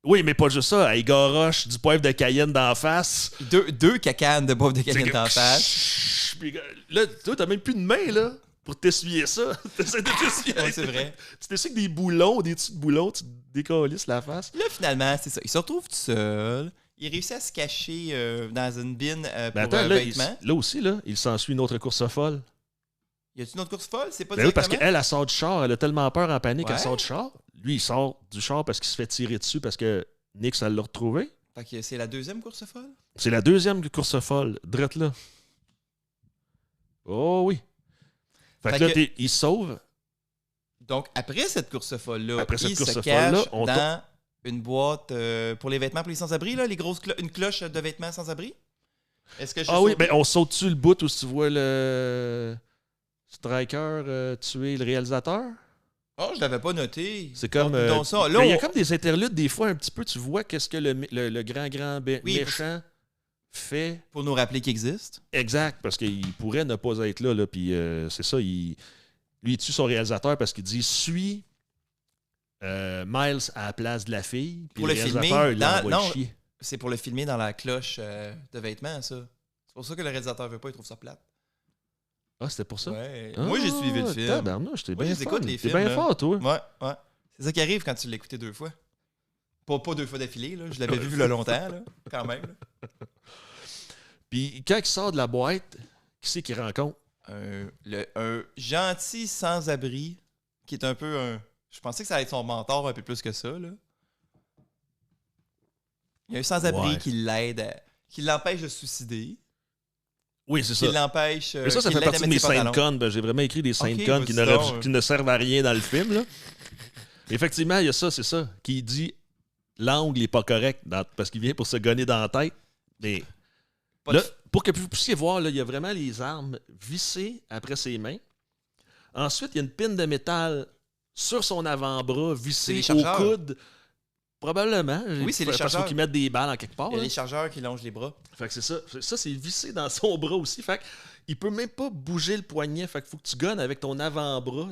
Oui, mais pas juste ça. Elle garoche du poivre de Cayenne d'en face. Deux cacanes de poivre de Cayenne d'en face. Puis là, toi, t'as même plus de main, là, pour t'essuyer ça. T'essaies de t'essuyer. Oui, c'est vrai. Tu t'essuies avec des boulons, des petits boulons, tu te décalisses la face. Là, finalement, c'est ça. Il se retrouve tout seul. Il réussit à se cacher dans une bine pour un vêtement. Là aussi, là, il s'ensuit une autre course folle. Y a-t-il une autre course folle? C'est pas oui, parce qu'elle sort du char. Elle a tellement peur en panique qu'elle sort du char. Lui, il sort du char parce qu'il se fait tirer dessus parce que Nix, elle l'a retrouvé. Fait que c'est la deuxième course folle? C'est la deuxième course folle. Drette là. Oh oui. Fait que là, il se sauve. Donc, après cette course folle-là, il se cache dans une boîte pour les vêtements pour les sans-abri, là, les grosses une cloche de vêtements sans-abri. Est-ce que j'ai Ah oui, sauté? ben on saute-tu le bout où tu vois le striker tuer le réalisateur? Oh, je l'avais pas noté. C'est comme. Donc, dans ça, là, mais il y a on- comme des interludes, des fois, un petit peu, tu vois qu'est-ce que le grand Oui, méchant fait. pour nous rappeler qu'il existe. Exact, parce qu'il pourrait ne pas être là, puis c'est ça, lui, il tue son réalisateur parce qu'il dit suis Miles à la place de la fille, puis Pour le le filmer, réalisateur, il dans- l'envoie non. chier. C'est pour le filmer dans la cloche de vêtements, ça. C'est pour ça que le réalisateur veut pas, il trouve ça plate. Ah, c'était pour ça? Ouais. Ah, Moi, j'ai suivi le film. Tabarnouche, t'es Moi, bien je les écoute, fort. les T'es films, bien là. fort, toi. Ouais. C'est ça qui arrive quand tu l'as écouté 2 fois. Pas 2 fois d'affilée, là. Je l'avais vu là longtemps, là. Quand même. Là. Puis quand il sort de la boîte, qui c'est qu'il rencontre? Un gentil sans-abri qui est un peu un... Je pensais que ça allait être son mentor un peu plus que ça, là. Il y a un sans-abri Ouais. qui l'aide, qui l'empêche de se suicider, Oui, c'est ça. qui l'empêche... Mais ça qui fait l'aide à partie de mettre mes ses scènes pantalons. connes. Ben, j'ai vraiment écrit des scènes Ok, connes qui, vas-y donc. qui ne servent à rien dans le film. Là. Effectivement, il y a ça, c'est ça, qui dit l'angle n'est pas correct parce qu'il vient pour se gonner dans la tête. Mais Pas là, de- pour que vous puissiez voir, là, il y a vraiment les armes vissées après ses mains. Ensuite, il y a une pine de métal sur son avant-bras, vissée C'est au les chargeurs. coude. Probablement. Oui, c'est les Parce qu'il faut chargeurs. qu'ils mettent des balles en quelque part. Il y a là. les chargeurs qui longent les bras. Fait que c'est ça. Ça, c'est vissé dans son bras aussi. Fait il peut même pas bouger le poignet. Fait qu'il faut que tu gonnes avec ton avant-bras.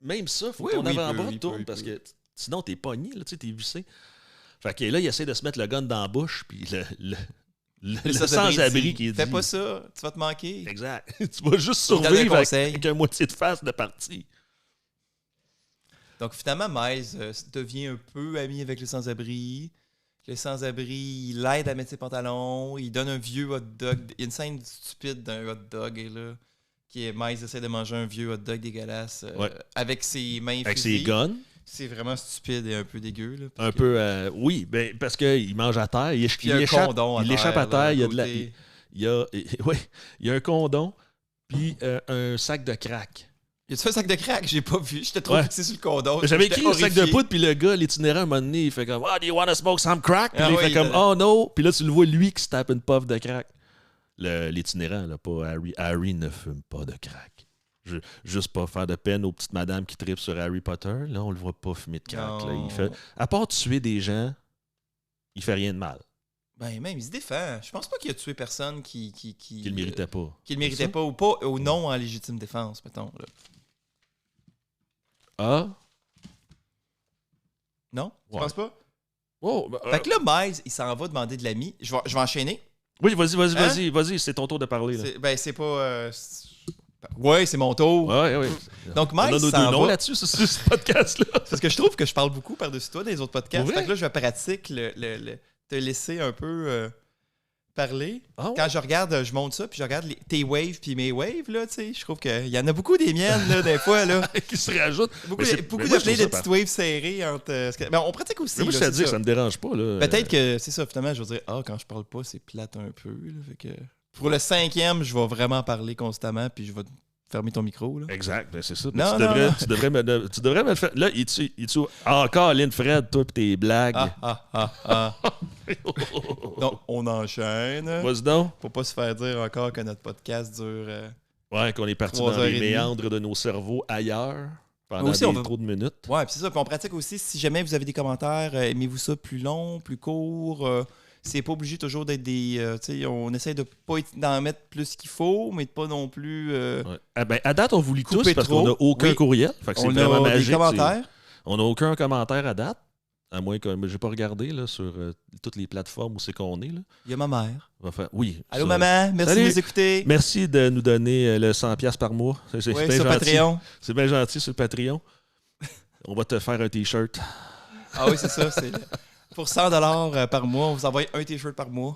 Même ça, faut Oui, que ton oui, il avant-bras peut, il tourne peut, il parce peut. que sinon, t'es pogné, là, tu sais, t'es vissé. Fait que là, il essaie de se mettre le gun dans la bouche, puis le sans-abri dit, qui est fais dit... pas ça, tu vas te manquer. Exact. Tu vas juste Il donne un survivre conseil. avec un moitié de face de partie. Donc finalement, Miles devient un peu ami avec le sans-abri. Le sans-abri, il l'aide à mettre ses pantalons, il donne un vieux hot dog. Il y a une scène stupide d'un hot dog, là, qui est Miles essaie de manger un vieux hot dog dégueulasse Ouais. avec ses mains Avec fusées. ses guns. C'est vraiment stupide et un peu dégueu. Là, parce Un que- peu... oui, ben, parce qu'il mange à terre. Il, Puis il y a un échappe, condom à il échappe à là, terre. Il y a de la... côté. Il y a, ouais, il y a un condom, puis un sac de crack. Y a-tu un sac de crack? J'ai pas vu. J'étais trop Ouais. fixé sur le condom. J'avais J'étais écrit un sac de horrifié. poudre, puis le gars, l'itinérant, à un moment donné, il fait comme « Oh, do you want to smoke some crack? » Puis Ah là, il oui, fait comme il- « Oh no! » Puis là, tu le vois, lui, qui se tape une puff de crack. L'itinérant, là, pas Harry. Harry ne fume pas de crack. Juste pas faire de peine aux petites madames qui tripent sur Harry Potter. Là, on le voit pas fumer de crack. Là. Il fait, à part tuer des gens, il fait rien de mal. Ben même, il se défend. Je pense pas qu'il a tué personne qui Qu'il le méritait pas. Qui le méritait pas ou pas, ou non en légitime défense, mettons. Là. Ah? Non? Tu Ouais. penses pas? Oh, ben, Fait que là, Miles, il s'en va demander de l'ami. Je vais enchaîner. oui, vas-y, Hein? vas-y, c'est ton tour de parler. Là. C'est pas... Ouais, c'est mon tour. Ouais, ouais. Donc, On a Miles nos deux s'en noms va. là-dessus, sur ce podcast-là. Parce que je trouve que je parle beaucoup par-dessus toi dans les autres podcasts. Pour vrai? Fait que là, je pratique te laisser un peu parler. Ah ouais? Quand je regarde, je monte ça, puis je regarde tes waves puis mes waves, là, tu sais, je trouve qu'il y en a beaucoup des miennes, là, des fois, là. qui se rajoute. Beaucoup, Mais c'est- beaucoup mais moi, de je trouve play de ça petites waves serrées entre... ben, on pratique aussi, Mais moi, je là, te c'est dis que ça me dérange pas. Là. Peut-être que c'est ça, finalement, je vais dire, quand je parle pas, c'est plate un peu, là, fait que... Pour le 5e, je vais vraiment parler constamment, puis je vais fermer ton micro, là. Exact, ben c'est ça. Non, tu, non, devrais, non. tu devrais me le faire. Là, encore Lynn Fred, toi, pis tes blagues. Donc, on enchaîne. Vas-y donc. Faut pas se faire dire encore que notre podcast dure... Ouais, qu'on est parti 3 dans heures les et demie. méandres de nos cerveaux ailleurs pendant Aussi, on va- trop de minutes. Ouais, puis c'est ça. Puis on pratique aussi, si jamais vous avez des commentaires, aimez-vous ça plus long, plus court? C'est pas obligé toujours d'être des... tu sais, on essaie de pas d'en mettre plus qu'il faut, mais de pas non plus... Ouais. Ah ben, à date, on vous lit tous Couper parce trop. qu'on n'a aucun Oui. courriel. Fait que c'est On vraiment a magique. des commentaires. On n'a aucun commentaire à date. À moins que j'ai pas regardé là, sur toutes les plateformes où c'est qu'on est. Là. Il y a ma mère. Enfin, oui. Allô, ça- maman? Merci Salut. de nous écouter. Merci de nous donner le 100$ par mois. C'est Oui, bien sur gentil. Patreon. C'est bien gentil sur le Patreon. On va te faire un T-shirt. Ah oui, c'est ça. Pour 100$ par mois, on vous envoie un T-shirt par mois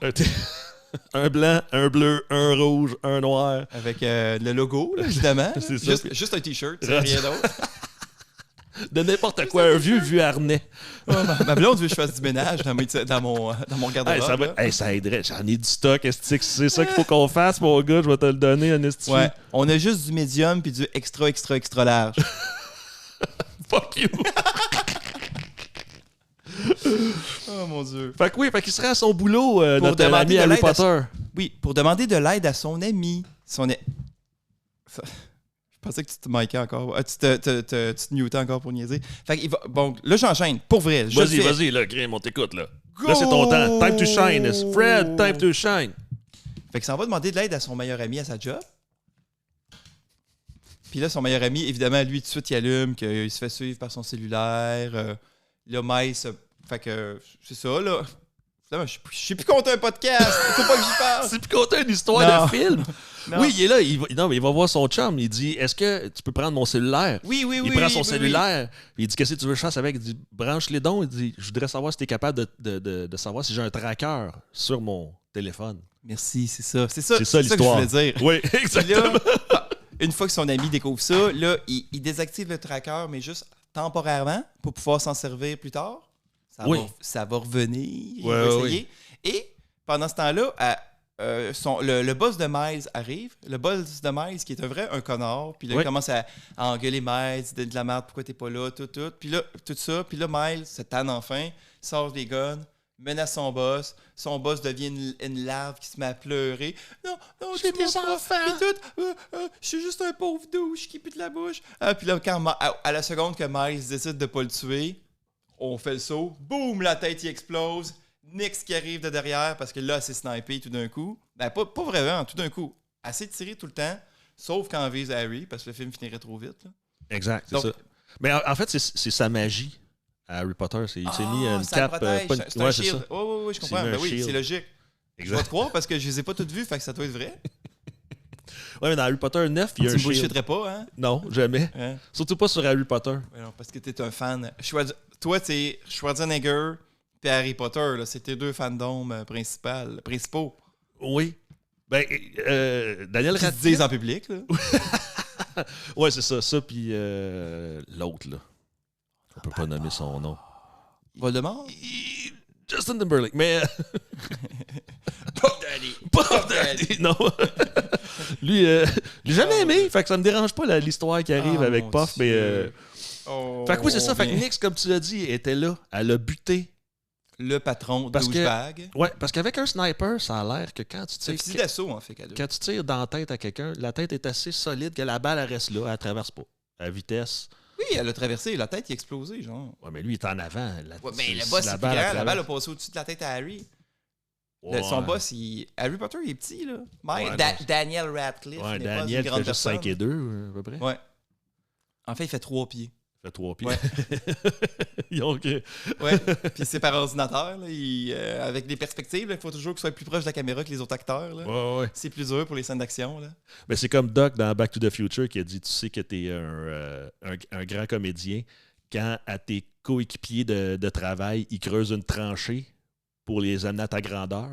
Un blanc, un bleu, un rouge, un noir. avec le logo, là, évidemment. C'est ça. Juste un T-shirt, c'est Rendu- rien d'autre. De n'importe quoi, un vieux harnais. Ma blonde veut que je fasse du ménage dans mon garde-robe. Hey, ça, là. ça aiderait. J'en ai du stock. Est-ce que c'est ça qu'il faut qu'on fasse, mon gars? Je vais te le donner, un esti. Ouais, on a juste du médium puis du extra, extra, extra large. Fuck you. Oh mon Dieu. Fait que oui, fait qu'il serait à son boulot, notre demander ami de Harry l'aide à- Potter. Oui, pour demander de l'aide à son ami. Je pensais que tu te micais encore. Tu te mutais encore pour niaiser. Fait qu'il va... Bon, là, j'enchaîne. Pour vrai. Vas-y, là, Grim, on t'écoute, là. Go! Là, c'est ton temps. Time to shine. Fred, time to shine. Fait qu'il s'en va demander de l'aide à son meilleur ami à sa job. Puis là, son meilleur ami, évidemment, lui, tout de suite, il allume qu'il se fait suivre par son cellulaire. Là, Miles... Fait que, c'est ça, là. Je sais plus compter un podcast. Faut pas que j'y parle. C'est plus compter une histoire de film. Non. Oui, il est là. Il va voir son chum. Il dit, est-ce que tu peux prendre mon cellulaire? Oui. Il prend son cellulaire. Puis il dit, qu'est-ce que tu veux que je fasse avec? Il dit, branche les dons. Il dit, je voudrais savoir si tu es capable de savoir si j'ai un tracker sur mon téléphone. Merci, c'est ça. C'est ça l'histoire. Que je voulais dire. Oui, exactement. Là, une fois que son ami découvre ça, là, il désactive le tracker, mais juste temporairement pour pouvoir s'en servir plus tard. Ça va revenir. Il va essayer. Et pendant ce temps-là, le boss de Miles arrive. Le boss de Miles qui est un connard. Puis là, il commence à engueuler Miles, il dit de la merde, pourquoi t'es pas là, tout. Puis là, tout ça. Puis là, Miles se tanne enfin, sort des guns, menace son boss. Son boss devient une larve qui se met à pleurer. Non, j'ai des enfants. Puis tout, je suis juste un pauvre douche qui pue de la bouche. Puis là, à la seconde que Miles décide de pas le tuer, on fait le saut. Boum, la tête, il explose. Nix qui arrive de derrière parce que là, c'est snipé tout d'un coup. Ben, pas vraiment, tout d'un coup. Assez tiré tout le temps, sauf quand on vise Harry parce que le film finirait trop vite. Là. Exact, c'est ça. Mais en fait, c'est sa magie à Harry Potter. Il s'est mis une cape. C'est un shield. Oui, je comprends. Ben oui, c'est logique. Exact. Je vais te croire parce que je les ai pas toutes vues, fait que ça doit être vrai. Ouais, mais dans Harry Potter 9, il y a un shield. Tu ne bullshitterais pas, hein? Non, jamais. Hein? Surtout pas sur Harry Potter. Ouais, non, parce que t'es un fan. Toi, c'est Schwarzenegger et Harry Potter. Là, c'est tes deux fandoms principaux. Oui. Ben, Daniel Radcliffe. Ils disent en public, là. Ouais, c'est ça. Ça, puis l'autre, là. On peut pas nommer son nom. Voldemort? Justin Timberlake, mais... Puff Daddy! Non. Lui, je l'ai jamais aimé, fait que ça me dérange pas l'histoire qui arrive avec Puff, mais... fait que oui, c'est ça. Fait que Nix, comme tu l'as dit, était là. Elle a buté le patron de douchebag. Ouais, parce qu'avec un sniper, ça a l'air que quand tu tires... C'est un fusil d'assaut, en fait. Quand tu tires dans la tête à quelqu'un, la tête est assez solide que la balle, elle reste là, elle traverse pas. À vitesse. Oui, elle a traversé. La tête, il a explosé, genre. Ouais, mais lui, il est en avant. Mais le boss, c'est plus grand. La balle a passé au-dessus de la tête à Harry. Ouais. Son boss, Harry Potter, il est petit, là. Daniel Radcliffe. Ouais, Daniel, il fait juste 5 et 2, à peu près. Ouais. En fait, il fait 3 pieds. Il fait 3 pieds. Ouais. Donc, ouais. Puis c'est par ordinateur, là, avec des perspectives. Il faut toujours qu'il soit plus proche de la caméra que les autres acteurs. Là. Ouais. C'est plus dur pour les scènes d'action. Là. Mais c'est comme Doc dans Back to the Future qui a dit, tu sais que tu es un grand comédien. Quand à tes coéquipiers de travail, ils creusent une tranchée pour les amener à ta grandeur.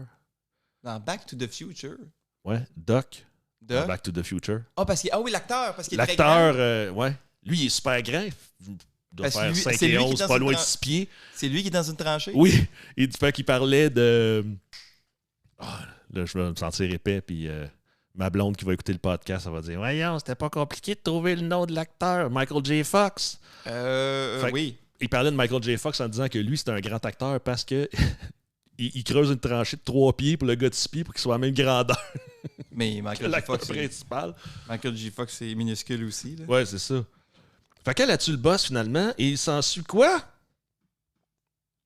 Dans Back to the Future? Ouais, Doc. Dans Back to the Future. Oui, l'acteur. Parce qu'il est l'acteur, très grand. Ouais. Lui, il est super grand. Il doit faire 5 et et 11, pas loin de 6 pieds. C'est lui qui est dans une tranchée? Oui. Il fait qu'il parlait de... là, je vais me sentir épais, puis ma blonde qui va écouter le podcast, elle va dire « Voyons, c'était pas compliqué de trouver le nom de l'acteur. Michael J. Fox. » Oui. Il parlait de Michael J. Fox en disant que lui, c'était un grand acteur parce que il creuse une tranchée de 3 pieds pour le gars de 6 pieds pour qu'il soit à la même grandeur. Mais Michael J. Fox, principal. Michael J. Fox, c'est minuscule aussi. Là. Ouais, c'est ça. Fait qu'elle a tué le boss finalement et il s'ensuit quoi?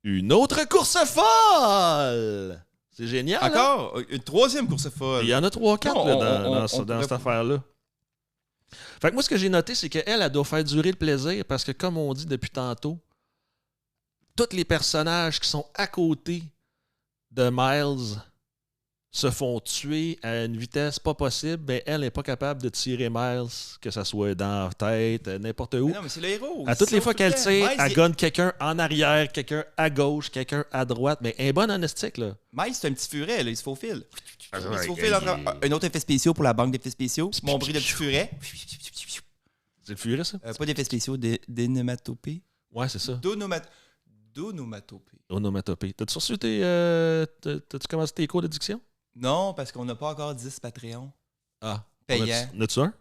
Une autre course folle! C'est génial. Encore? Une troisième course folle. Il y en a 3-4 dans cette affaire-là. Fait que moi, ce que j'ai noté, c'est qu'elle, elle doit faire durer le plaisir parce que, comme on dit depuis tantôt, tous les personnages qui sont à côté de Miles se font tuer à une vitesse pas possible, mais elle n'est pas capable de tirer Miles, que ça soit dans la tête, n'importe où. Mais non, mais c'est le héros. À toutes les fois qu'elle tire, elle gagne quelqu'un en arrière, quelqu'un à gauche, quelqu'un à droite, mais elle est bonne en estique, là. Miles, c'est un petit furet, là, il se faufile. Il se faufile entre un autre effet spéciaux pour la banque d'effets spéciaux. Mon bruit de petit furet. C'est le furet, ça? Pas d'effets spéciaux, d'énomatopée. Ouais, c'est ça. D'onomatopée. Onomatopée. T'as-tu reçu t'as-tu commencé tes cours d'édiction? Non, parce qu'on n'a pas encore 10 Patreons. Ah. Payants. N'as-tu un?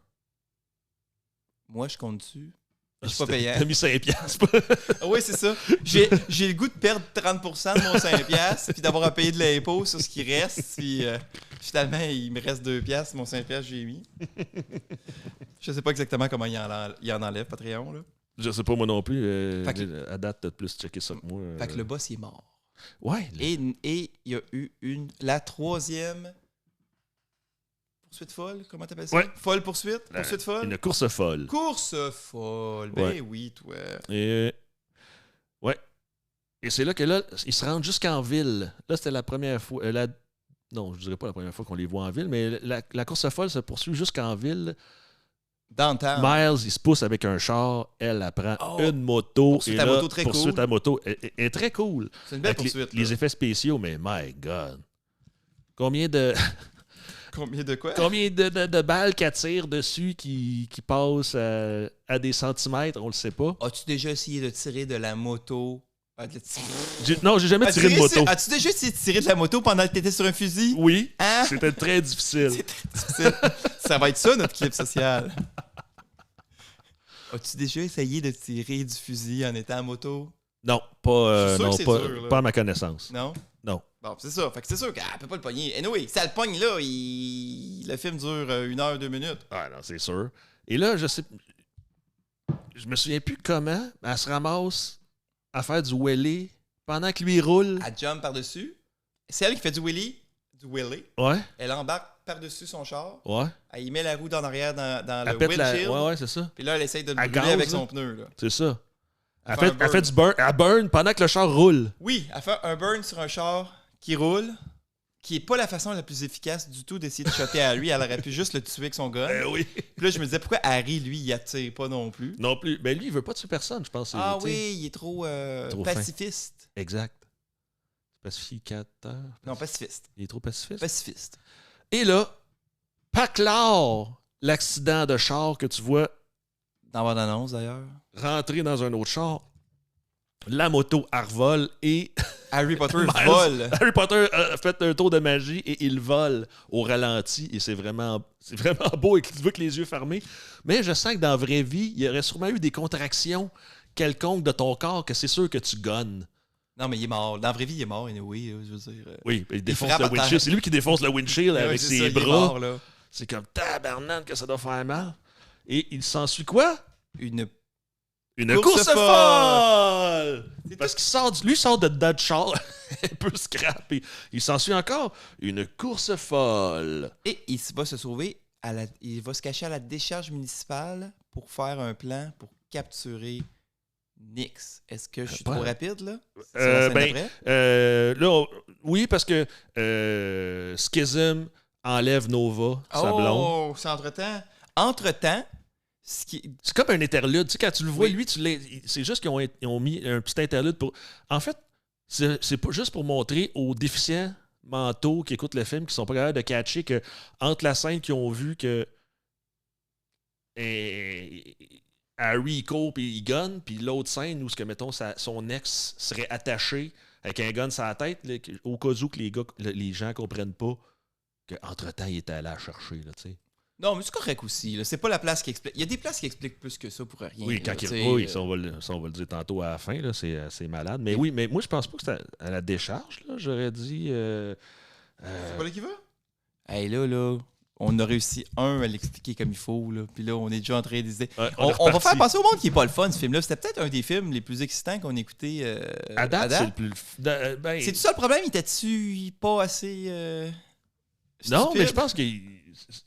Moi, je compte dessus. Je suis pas payant. T'as mis 5$. Oui, c'est ça. J'ai le goût de perdre 30% de mon 5$ puis d'avoir à payer de l'impôt sur ce qui reste. Puis Finalement, il me reste 2 piastres, mon 5 piastres, j'ai mis. Je sais pas exactement comment il en enlève, Patreon. Là. Je sais pas moi non plus. Que... À date, t'as plus checké ça que moi. Fait que le boss, il est mort. Ouais. Et il y a eu la 3e poursuite folle, comment t'appelles ça? Ouais. Folle poursuite? Poursuite folle? Une course folle. Course folle! Ben ouais. Oui, toi. Et... Ouais. Et c'est là que là, ils se rendent jusqu'en ville. Là, c'était la première fois... Non, je dirais pas la première fois qu'on les voit en ville, mais la course folle se poursuit jusqu'en ville. Downtown. Miles, il se pousse avec un char. Elle prend une moto. Poursuite à moto très poursuite cool. à moto. Elle est très cool. C'est une belle avec poursuite. les effets spéciaux, mais my God. Combien de... Combien de quoi? Combien de balles qu'elle tire dessus qui passent à des centimètres, on le sait pas. As-tu déjà essayé de tirer de la moto? Non, j'ai jamais tiré de moto. As-tu déjà essayé de tirer de la moto pendant que tu étais sur un fusil? Oui, hein? C'était très difficile. C'est très difficile. Ça va être ça, notre clip social. As-tu déjà essayé de tirer du fusil en étant en moto? Non, pas, dur, pas à ma connaissance. Non? Non. Bon, c'est ça. Fait que c'est sûr qu'elle peut pas le pogner. Anyway, si elle le pogne là, le film dure 1 heure, 2 minutes. Ah non, c'est sûr. Et là, je me souviens plus comment elle se ramasse à faire du wheelie pendant que lui roule. Elle jump par-dessus. C'est elle qui fait du wheelie. Ouais. Elle embarque par-dessus son char. Ouais. Elle y met la roue dans l'arrière dans elle le pète windshield. Ouais, c'est ça. Puis là, elle essaye de le Elle brûler gaz, avec là. son pneu. Là. C'est ça. Elle fait fait du burn. Elle burn pendant que le char roule. Oui, elle fait un burn sur un char qui roule, qui est pas la façon la plus efficace du tout d'essayer de shotter à lui. Elle aurait pu juste le tuer avec son gun. Oui. Puis là, je me disais, pourquoi Harry, lui, il attire pas non plus? Non plus. Ben lui, il veut pas tuer personne, je pense. Ah oui, il est trop pacifiste. Fin. Exact. Pacificateur. Non, pacifiste. Il est trop pacifiste. Pacifiste. Et là, Paclard, l'accident de char que tu vois dans votre annonce, d'ailleurs. Rentrer dans un autre char. La moto revole et... Harry Potter vole. Harry Potter a fait un tour de magie et il vole au ralenti. Et c'est vraiment beau et tu vois que les yeux fermés. Mais je sens que dans la vraie vie, il y aurait sûrement eu des contractions quelconques de ton corps que c'est sûr que tu gonnes. Non, mais il est mort. Dans la vraie vie, il est mort, anyway, je veux dire. Oui, il défonce le windshield. C'est lui qui défonce le windshield avec ses bras. Mort, là. C'est comme tabarnane que ça doit faire mal. Et il s'ensuit quoi? Une course folle! Parce qu'il sort de dedans de char, un peu scrap. Il s'ensuit encore une course folle. Et il va se sauver, il va se cacher à la décharge municipale pour faire un plan pour capturer Nyx. Est-ce que je suis trop rapide, là? Oui, parce que Schism enlève Nova, sa blonde. Oh, c'est entre-temps. C'est comme un interlude. Tu sais, quand tu le vois, lui, c'est juste qu'ils ont mis un petit interlude pour... En fait, c'est pas juste pour montrer aux déficients mentaux qui écoutent le film, qui sont pas capables de catcher que entre la scène qu'ils ont vu que Harry il court puis il gunne, puis l'autre scène où mettons, son ex serait attaché avec un gun sur la tête, là, au cas où que les gens comprennent pas qu'entre-temps, il était allé la chercher, là, tu sais. Non, mais c'est correct aussi. Là. C'est pas la place qui explique. Il y a des places qui expliquent plus que ça pour rien. Oui, là, ça, on va le dire tantôt à la fin. Là, c'est malade. Mais oui, mais moi, je pense pas que c'était à la décharge. Là, j'aurais dit... C'est pas là qui va? Hey, là, on a réussi, à l'expliquer comme il faut. Là, puis là, on est déjà en train de dire... On va faire passer au monde qui est pas le fun, ce film-là. C'était peut-être un des films les plus excitants qu'on a écouté à date. C'est le plus... C'est tout ça le problème? Il était-tu pas assez... non, mais je pense que...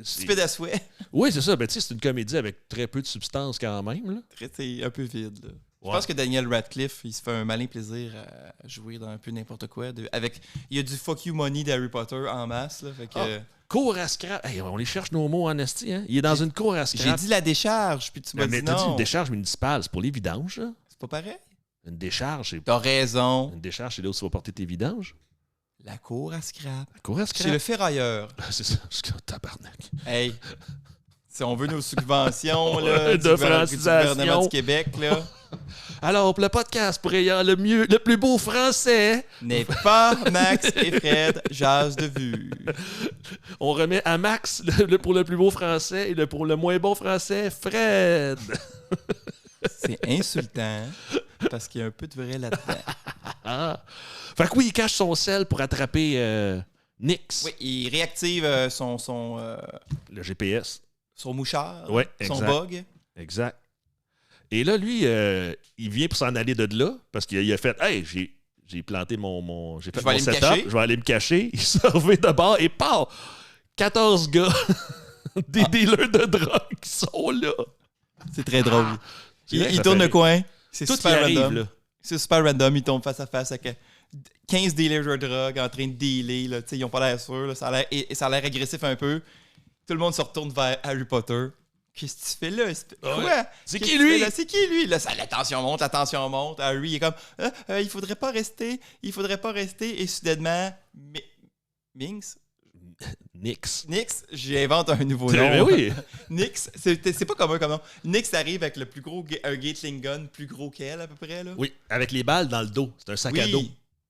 Stupide à souhait. Oui, c'est ça. Ben, c'est une comédie avec très peu de substance quand même. Là. C'est un peu vide. Là. Ouais. Je pense que Daniel Radcliffe, il se fait un malin plaisir à jouer dans un peu n'importe quoi. Il y a du fuck you money d'Harry Potter en masse. Là, fait que, cour à scrap. Hey, on les cherche nos mots en esti. Hein? Il est dans une cour à scrap. J'ai dit la décharge, puis tu m'as dit non. T'as dit une décharge municipale. C'est pour les vidanges. Là. C'est pas pareil? Une décharge, c'est... T'as raison. Une décharge, c'est là où tu vas porter tes vidanges. La cour à scrap. La cour à scrap. C'est le ferrailleur. C'est ça, c'est un tabarnak. Hey, si on veut nos subventions là, de du gouvernement du Québec, là. Alors, le podcast pour ayant le plus beau français n'est pas Max et Fred, jase de vue. On remet à Max pour le plus beau français et pour le moins bon français, Fred. C'est insultant parce qu'il y a un peu de vrai là-dedans. Fait que oui, il cache son sel pour attraper Nix. Oui, il réactive Le GPS. son mouchard, Ouais, son exact. bug. Exact. Et là, lui, il vient pour s'en aller de là parce qu'il a fait « Hey, j'ai planté mon j'ai fait Je vais mon aller me setup, cacher. je vais aller me cacher. » Il s'est revé de bord et paf! 14 gars, des dealers de drogue qui sont là. C'est très drôle. C'est vrai que Il ça tourne fait le rire. coin. C'est Tout y super arrive, random. là. C'est super random. Il tombe face à face avec 15 dealers de drogue en train de dealer. Là. Ils n'ont pas l'air sûrs. Là. Ça a l'air agressif un peu. Tout le monde se retourne vers Harry Potter. Qu'est-ce que tu fais là? Quoi? Ouais. C'est Qu'est-ce qui, que tu lui? fais là? C'est qui lui? Là, la tension monte. Harry est comme il faudrait pas rester. Et soudainement, Minx? Nix. Nix, j'invente un nouveau Mais nom. oui. Nix, c'est pas commun comme nom. Nix arrive avec le plus gros un Gatling gun, plus gros qu'elle à peu près. Là. Oui, avec les balles dans le dos. C'est un sac à dos.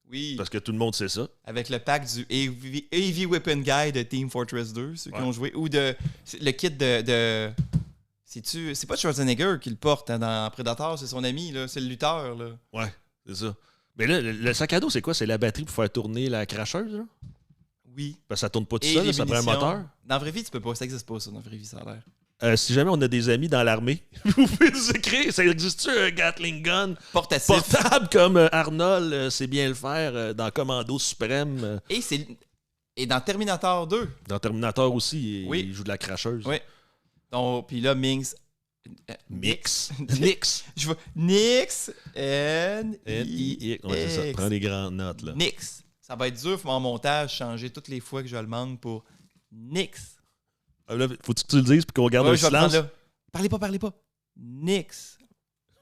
Oui. Parce que tout le monde sait ça. Avec le pack du Heavy Weapon Guy de Team Fortress 2, ceux qui ont joué. Ou le kit de c'est pas Schwarzenegger qui le porte hein, dans Predator, c'est son ami, là, c'est le lutteur. Là. Ouais, c'est ça. Mais là, le sac à dos, c'est quoi? C'est la batterie pour faire tourner la cracheuse, là? Oui. Parce que ça tourne pas tout Et seul, les là, ça prend un munitions. moteur. Dans la vraie vie, tu peux pas. Ça existe pas, ça, dans la vraie vie, ça a l'air. Si jamais on a des amis dans l'armée, vous pouvez nous écrire. Ça existe-tu un Gatling gun Portatif. portable comme Arnold sait bien le faire dans Commando Suprême? Et dans Terminator 2. Dans Terminator aussi, Oui. il joue de la cracheuse. Oui. Donc, puis là, Minx. Mix. Nix. Je vois Nix. N-I-X. Ouais, c'est ça. Prends des grandes notes, là. Nix. Ça va être dur pour mon montage, changer toutes les fois que je le demande pour Nix. Là, faut-tu que tu le dises puis qu'on garde Ouais, un je vais silence? prendre là. Parlez pas. Nix.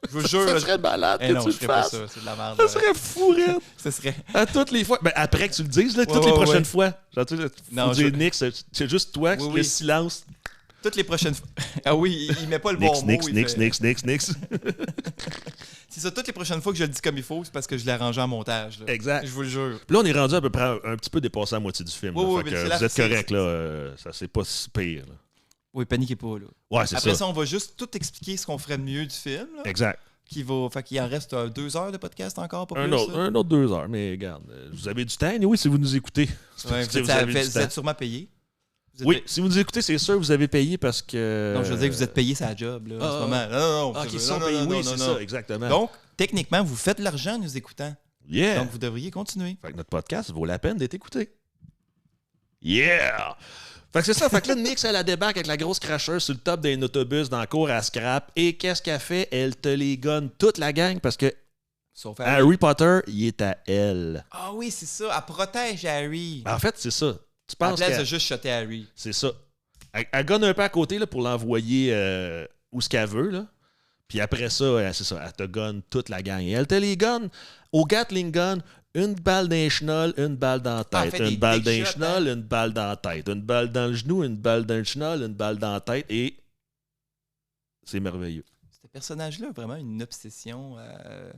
Je vous jure. Ça là, serait malade Eh que non, tu je le ferais pas fasses. ça. C'est de la merde. Ça serait fou, Red. Ce serait. À toutes les fois. Ben, après que tu le dises, là, Ouais, toutes les ouais, prochaines ouais. fois. Genre, tu sais, faut Non, dire je- Nix, c'est juste toi qui Oui, le oui. silence. Toutes les prochaines fois. Ah oui, il met pas le bon Nix, mot. Nix, il Nix, fait- Nix, Nix, Nix. C'est ça, toutes les prochaines fois que je le dis comme il faut, c'est parce que je l'ai arrangé en montage. Là. Exact. Je vous le jure. Puis là, on est rendu à peu près un petit peu dépassé à la moitié du film. Oui, là. oui, Fait mais que c'est la- vous êtes c'est- correct, là. Ça, c'est pas si pire. Là. Oui, paniquez pas, là. Ouais, c'est Après ça. ça, on va juste tout expliquer ce qu'on ferait de mieux du film. Là, Exact. Fait qu'il en reste 2 heures de podcast encore, pas Un plus. autre, là. un autre 2 heures. Mais regarde, vous avez du temps, oui, si vous nous écoutez. C'est Ouais, parce que vous êtes sûrement payé. Vous êtes Oui, payé. si vous nous écoutez, c'est sûr, vous avez payé parce que. Non, je veux dire que vous êtes payé sa job, là, en ce moment. Non. Ah, qui non, sont non, payés. non, Oui, non, c'est non. ça, exactement. Donc, techniquement, vous faites de l'argent en nous écoutant. Yeah! Donc, vous devriez continuer. Fait que notre podcast vaut la peine d'être écouté. Yeah! Fait que c'est ça. Fait que là, Nix, elle a débarque avec la grosse cracheuse sur le top d'un autobus dans la cour à scrap. Et qu'est-ce qu'elle fait? Elle te les gonne toute la gang parce que Sauf Harry Potter, il est à elle. Ah oui, c'est ça. Elle protège Harry. En fait, c'est ça. Tu À la penses place de que juste shotter Harry. c'est ça. Elle gonne un peu à côté là, pour l'envoyer où ce qu'elle veut. Là. Puis après ça, c'est ça. Elle te gonne toute la gang. Et elle te les gonne au Gatling gun. Une balle d'un chenol, une balle dans la Ah, elle tête. fait Une des balle dick d'un shots, chenol, une balle dans la tête. Une balle dans le genou, une balle dans le chenol, une balle dans la tête. Et c'est merveilleux. Ce personnage-là a vraiment une obsession à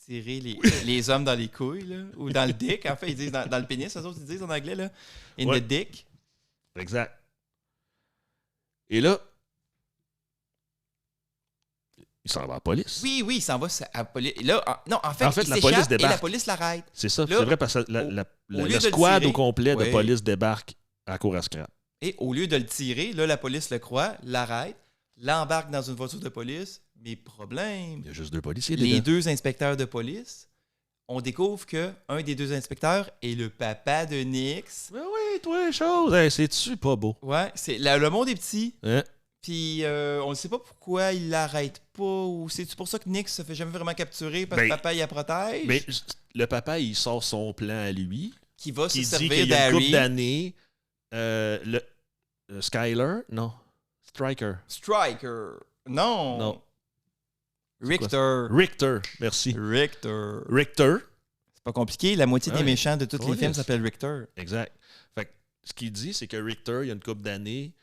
tirer les hommes dans les couilles, là, ou dans le dick. En fait, ils disent dans le pénis, eux autres, ils disent en anglais, là. In Ouais. the dick. Exact. Et là, il s'en va à la police. Oui, il s'en va à la police. Là, non, en fait, En fait, il la s'échappe police et la débarque. police l'arrête. C'est ça. Là, C'est vrai parce que au lieu le de le squad tirer, au complet de ouais. police débarque à la cour à scrap. Et au lieu de le tirer, là, la police le croit, l'arrête, l'embarque dans une voiture de police. Mais problème, Il y a juste 2 policiers les dedans. 2 inspecteurs de police, on découvre que un des 2 inspecteurs est le papa de Nix. Mais oui, toi, chose. Hey, c'est-tu pas beau? Ouais, le monde est petit. Hein? Puis on ne sait pas pourquoi il l'arrête pas. Ou c'est pour ça que Nix se fait jamais vraiment capturer parce que Ben, papa il la protège. Mais le papa, il sort son plan à lui. Qui va se Qui dit servir qu'il y a une couple d'Harry. d'années, Skyler, non, Striker. Striker. Non. Non. Richter. Richter, merci. Richter. Richter, C'est pas compliqué. La moitié des Ouais. méchants de tous les Oh, films yes. s'appellent Richter. exact. Fait que ce qu'il dit, c'est que Richter, il y a une couple d'années,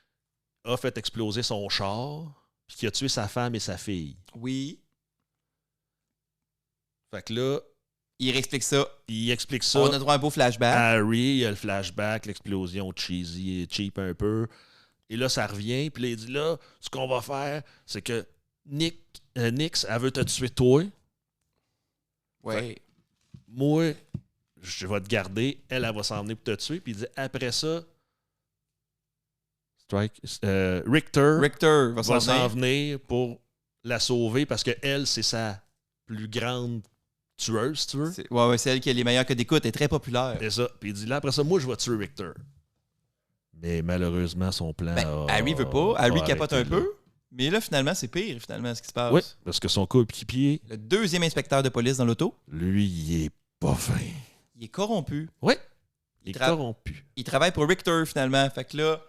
a fait exploser son char, puis qu'il a tué sa femme et sa fille. Oui. Fait que là, Il explique ça. il explique ça. On a droit à un beau flashback. Harry, il y a le flashback, l'explosion cheesy et cheap un peu. Et là, ça revient. Puis là, il dit là, ce qu'on va faire, c'est que Nix, elle veut te tuer toi. Ouais. Moi, je vais te garder, elle va s'en venir pour te tuer. Puis il dit, après ça, Richter va s'en venir pour la sauver parce qu'elle, c'est sa plus grande tueuse, si tu veux. Ouais, c'est elle qui a les meilleurs codes d'écoute, elle est très populaire. C'est ça. Puis il dit, là, après ça, moi, je vais tuer Richter. Mais malheureusement, son plan. Harry veut pas. Harry capote un peu. Mais là, finalement, c'est pire, finalement, ce qui se passe. Oui, parce que son coéquipier. Le deuxième inspecteur de police dans l'auto. Lui, il est pas fin. Il est corrompu. Oui. Il est corrompu. Il travaille pour Richter, finalement. Fait que là,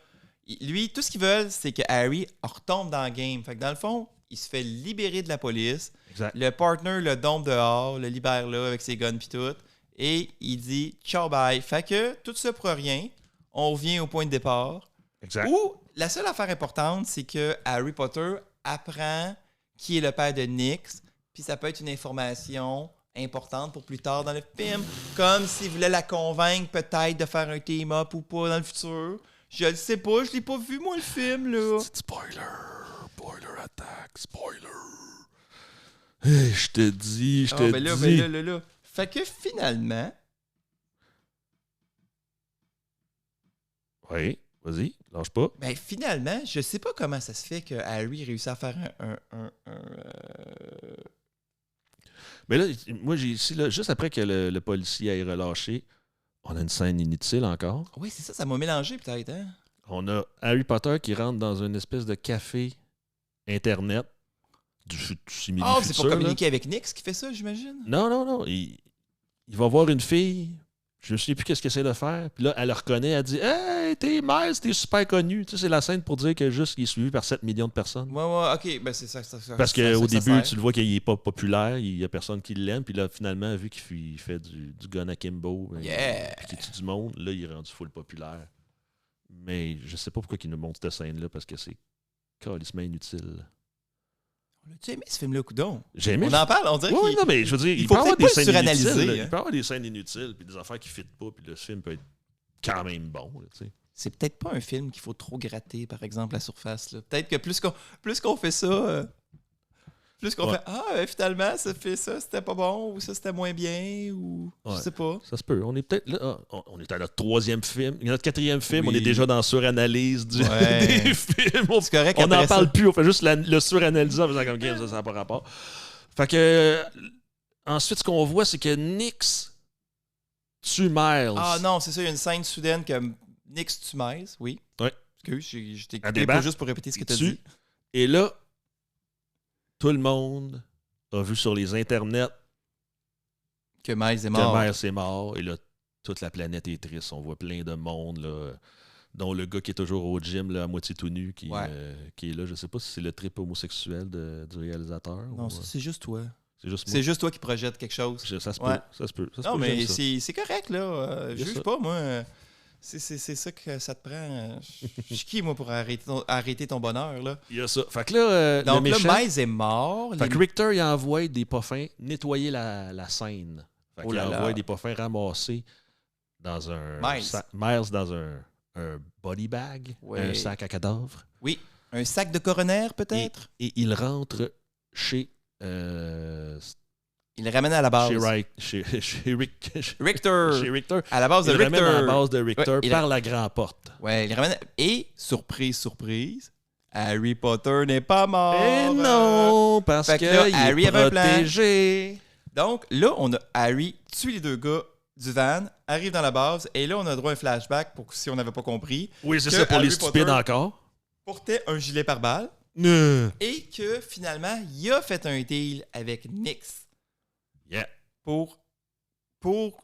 lui, tout ce qu'ils veulent, c'est que Harry retombe dans le game. Fait que dans le fond, il se fait libérer de la police. Exact. Le partner le dompe dehors, le libère là avec ses guns pis tout. Et il dit ciao bye. Fait que tout ça pour rien. On revient au point de départ. Exact. Où la seule affaire importante, c'est que Harry Potter apprend qui est le père de Nyx. Puis ça peut être une information importante pour plus tard dans le film. Comme s'il voulait la convaincre peut-être de faire un team-up ou pas dans le futur. Je le sais pas, je l'ai pas vu moi le film là. Spoiler attack, spoiler. Hey, je te dis. Là. Fait que finalement. Oui, vas-y, lâche pas. Ben finalement, je sais pas comment ça se fait que Harry réussit à faire Mais là, moi, j'ai ici, là, juste après que le policier ait relâché, on a une scène inutile encore. Oui, c'est ça m'a mélangé peut-être, hein? On a Harry Potter qui rentre dans une espèce de café Internet du simili-futur. C'est pour communiquer avec Nyx qui fait ça, j'imagine? Non. Il va voir une fille. Je ne sais plus qu'est-ce qu'elle essaie de faire. Puis là, elle le reconnaît. Elle dit « Hey, t'es Miles, t'es super connu. » Tu sais, c'est la scène pour dire que juste il est suivi par 7 millions de personnes. Ouais, OK. Ben c'est ça. Parce qu'au début, tu le vois qu'il n'est pas populaire. Il n'y a personne qui l'aime. Puis là, finalement, vu qu'il fait du gun akimbo, puis qu'il tue du monde, là, il est rendu full populaire. Mais je sais pas pourquoi il nous montre cette scène-là, parce que c'est calissement inutile. Tu aimé ce film-là, coudon? J'ai aimé. On en parle, on dirait qu'il... non, mais je veux dire, il faut peut avoir des scènes suranalyser. Inutiles, hein. Il peut y avoir des scènes inutiles, puis des affaires qui ne fitent pas, puis le film peut être quand même bon. Là, tu sais. C'est peut-être pas un film qu'il faut trop gratter, par exemple, la surface. Là. Peut-être que plus qu'on fait ça, plus qu'on fait finalement, ça fait ça, c'était pas bon, ou ça, c'était moins bien, ou je sais pas. Ça se peut. On est peut-être là. On est à notre 3e film. Notre 4e film, on est déjà dans la suranalyse des films. C'est correct. On n'en parle plus, on fait juste le suranalyser en faisant comme game, ça n'a pas rapport. Fait que ensuite, ce qu'on voit, c'est que Nyx tue Miles. Ah non, c'est ça, il y a une scène soudaine que Nyx tue Miles, oui. Oui. Excuse, je t'ai coupé pas juste pour répéter ce que tu as dit. Et là, tout le monde a vu sur les internets que Miles est mort. Que Miles est mort. Et là, toute la planète est triste. On voit plein de monde, là, dont le gars qui est toujours au gym, là, à moitié tout nu, qui est là. Je sais pas si c'est le trip homosexuel du réalisateur. Non, c'est juste toi. C'est juste toi qui projette quelque chose. Ça se peut. Non, mais c'est correct, là. Je juge pas, moi. C'est ça que ça te prend. Je suis qui, moi, pour arrêter ton bonheur, là? Il y a ça. Fait que là, donc le méchant, là, Miles est mort. Fait que Richter, il a envoyé des poffins nettoyer la scène. Fait qu'il a envoyé des poffins ramasser dans un... Miles dans un body bag, un sac à cadavres. Oui, un sac de coroner, peut-être? Et il rentre chez... il le ramène à la base. Chez Richter. À la base de Richter. Il le ramène à la base de Richter par la grande porte. Ouais, il le ramène. Et, surprise, Harry Potter n'est pas mort. Et non, parce que Harry est protégé. Donc, là, on a Harry tue les deux gars du van, arrive dans la base, et là, on a droit à un flashback pour si on n'avait pas compris. Oui, c'est ça, pour les stupides encore. Portait un gilet pare-balles. Et que, finalement, il a fait un deal avec Nyx. Yeah. Pour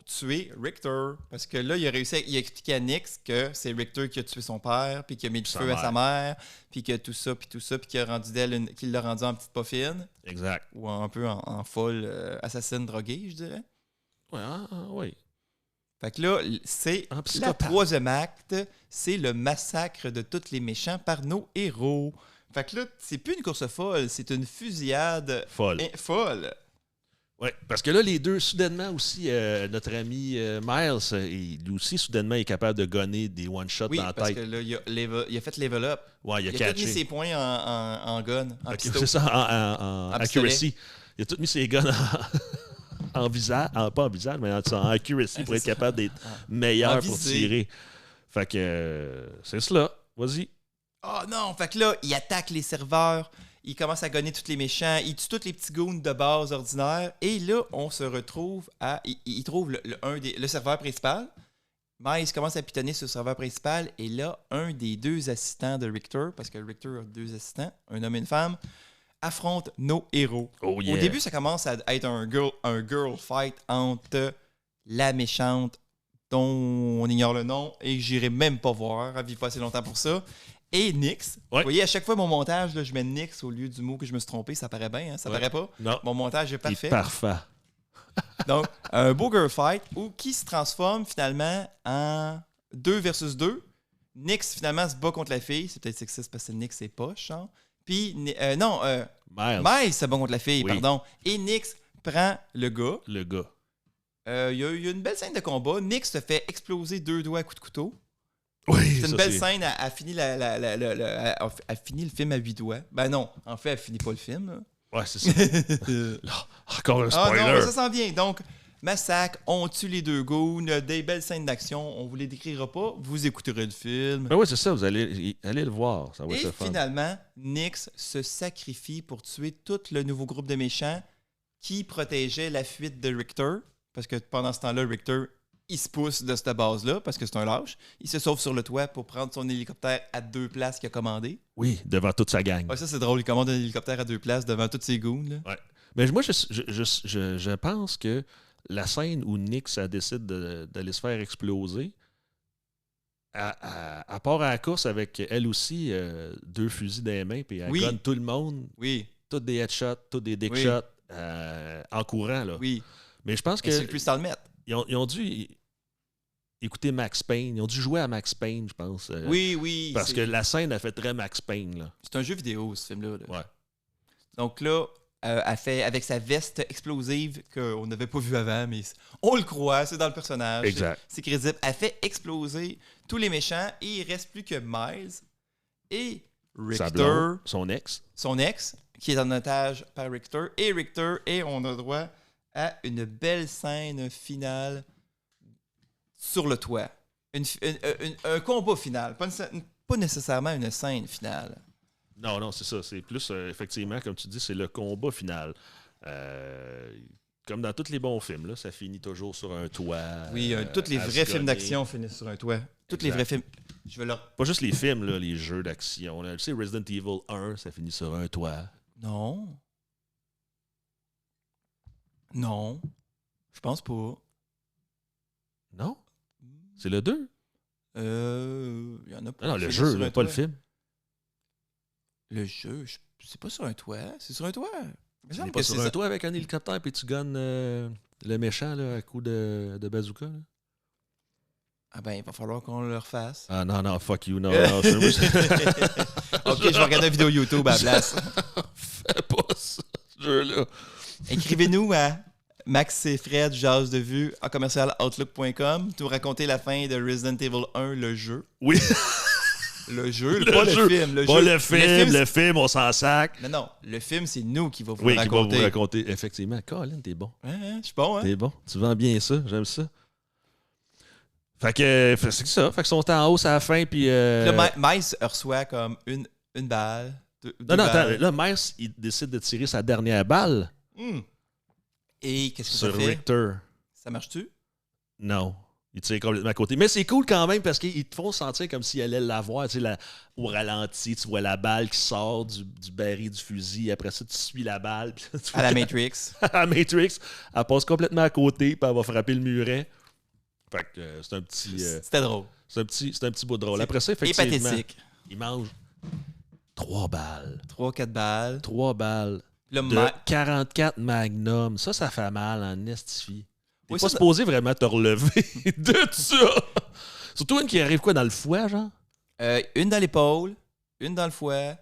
tuer Richter. Parce que là, il a réussi il a expliqué à Nyx que c'est Richter qui a tué son père, puis qui a mis du feu à sa mère, puis que tout ça, puis qu'il a rendu qu'il l'a rendu en petite poffine. Exact. Ou un peu en folle assassine droguée, je dirais. Oui. Fait que là, c'est la troisième acte, c'est le massacre de tous les méchants par nos héros. Fait que là, c'est plus une course folle, c'est une fusillade folle. Oui, parce que là, les deux, soudainement aussi, notre ami Miles, lui aussi, soudainement, est capable de gonner des one-shots dans la tête. Oui, parce que là, il a fait level up. Ouais, il a tout mis ses points en gun, en pistolet. C'est ça, en accuracy. Il a tout mis ses guns en visage, pas en visage, mais en accuracy pour être capable d'être meilleur pour tirer. Fait que c'est cela. Vas-y. Oh non, fait que là, il attaque les serveurs, il commence à gonner tous les méchants, il tue tous les petits goons de base ordinaires, et là, on se retrouve à... Il trouve le serveur principal. Miles commence à pitonner sur le serveur principal, et là, un des deux assistants de Richter, parce que Richter a deux assistants, un homme et une femme, affrontent nos héros. Oh yeah. Au début, ça commence à être un girl fight entre la méchante, dont on ignore le nom, et que j'irai même pas voir, elle vit pas assez longtemps pour ça, et Nyx. Ouais. Vous voyez, à chaque fois, mon montage, là, je mets Nyx au lieu du mot que je me suis trompé, ça paraît bien, hein? Ça paraît pas? Non. Mon montage est parfait. Parfait. Donc, un beau girl fight qui se transforme finalement en 2 versus 2. Nyx finalement se bat contre la fille. C'est peut-être sexiste parce que Nyx c'est poche. Hein? Puis, Miles se bat contre la fille, pardon. Et Nyx prend le gars. Le gars. Il y a une belle scène de combat. Nyx se fait exploser 2 doigts à coups de couteau. Oui, c'est une belle scène. Elle finit, elle finit le film à 8 doigts. Ben non, en fait, elle finit pas le film. Là. Ouais, c'est ça. Encore un spoiler. Ah non, ça s'en vient. Donc, massacre, on tue les 2 goons, des belles scènes d'action, on vous les décrira pas, vous écouterez le film. Ben oui, c'est ça, vous allez le voir. Ça va être fun. Finalement, Nyx se sacrifie pour tuer tout le nouveau groupe de méchants qui protégeait la fuite de Richter, parce que pendant ce temps-là, Richter, il se pousse de cette base-là, parce que c'est un lâche. Il se sauve sur le toit pour prendre son hélicoptère à 2 places qu'il a commandé. Oui, devant toute sa gang. Ouais, ça c'est drôle, il commande un hélicoptère à 2 places devant tous ses goons. Là. Ouais. Mais moi, je pense que la scène où Nyx décide d'aller se faire exploser, à part à la course avec elle aussi 2 fusils dans les mains, puis elle gonne tout le monde, tous des headshots, tous des dickshots en courant. Là. Oui. Mais je pense que c'est le Crystal Met. Ils ont dû écouter Max Payne. Ils ont dû jouer à Max Payne, je pense. Oui. Parce que la scène a fait très Max Payne. Là. C'est un jeu vidéo, ce film-là. Là. Ouais. Donc là, elle fait avec sa veste explosive qu'on n'avait pas vue avant, mais on le croit, c'est dans le personnage. Exact. C'est crédible. Elle fait exploser tous les méchants et il ne reste plus que Miles et Richter, son ex, qui est en otage par Richter. Et Richter, et on a droit à une belle scène finale sur le toit. Un combat final, pas nécessairement une scène finale. Non, c'est ça. C'est plus, effectivement, comme tu dis, c'est le combat final. Comme dans tous les bons films, là, ça finit toujours sur un toit. Oui, tous les vrais films d'action finissent sur un toit. Tous les vrais films. Pas juste les films, là, les jeux d'action. Tu sais, Resident Evil 1, ça finit sur un toit. Non, je pense pas. Non? C'est le 2? Il y en a pas. Non, le jeu, là, pas le film. Le jeu, c'est pas sur un toit. C'est sur un toit. C'est pas sur un toit avec un hélicoptère puis tu gonnes le méchant là, à coup de bazooka. Là. Ah ben, il va falloir qu'on le refasse. Ah non, fuck you. Non, Ok, je vais regarder une vidéo YouTube à la place. Fais pas ça, ce jeu-là. Écrivez-nous à Max et Fred, jase de vue, à commercialoutlook.com. Tout raconter la fin de Resident Evil 1, le jeu. Oui. Le jeu, pas le film. Le film, on s'en sac. Non, le film, c'est nous qui va vous raconter. Oui, qui va vous raconter. Effectivement. Colin, t'es bon. Je suis bon, hein? T'es bon. Tu vends bien ça. J'aime ça. Fait que c'est ça. Fait que sont en hausse à la fin. Puis. Là, Miles reçoit comme une balle. Non, attends. Là, Miles, il décide de tirer sa dernière balle. Et qu'est-ce que ça fait? Sur Richter. Ça marche-tu? Non. Il tire complètement à côté. Mais c'est cool quand même parce qu'ils te font sentir comme s'il allait l'avoir. Tu sais, au ralenti, tu vois la balle qui sort du baril du fusil. Après ça, tu suis la balle. Puis, à la Matrix. À la Matrix. Elle passe complètement à côté puis elle va frapper le muret. Fait que c'est un petit... C'était drôle. C'est un petit bout de drôle. Après ça, effectivement, et pathétique. Il mange 3 balles. 3-4 balles. 3 balles. De 44 Magnum. Ça fait mal en estifie. T'es pas supposé vraiment te relever de ça. Surtout une qui arrive quoi dans le foie, genre? Une dans l'épaule, une dans le foie,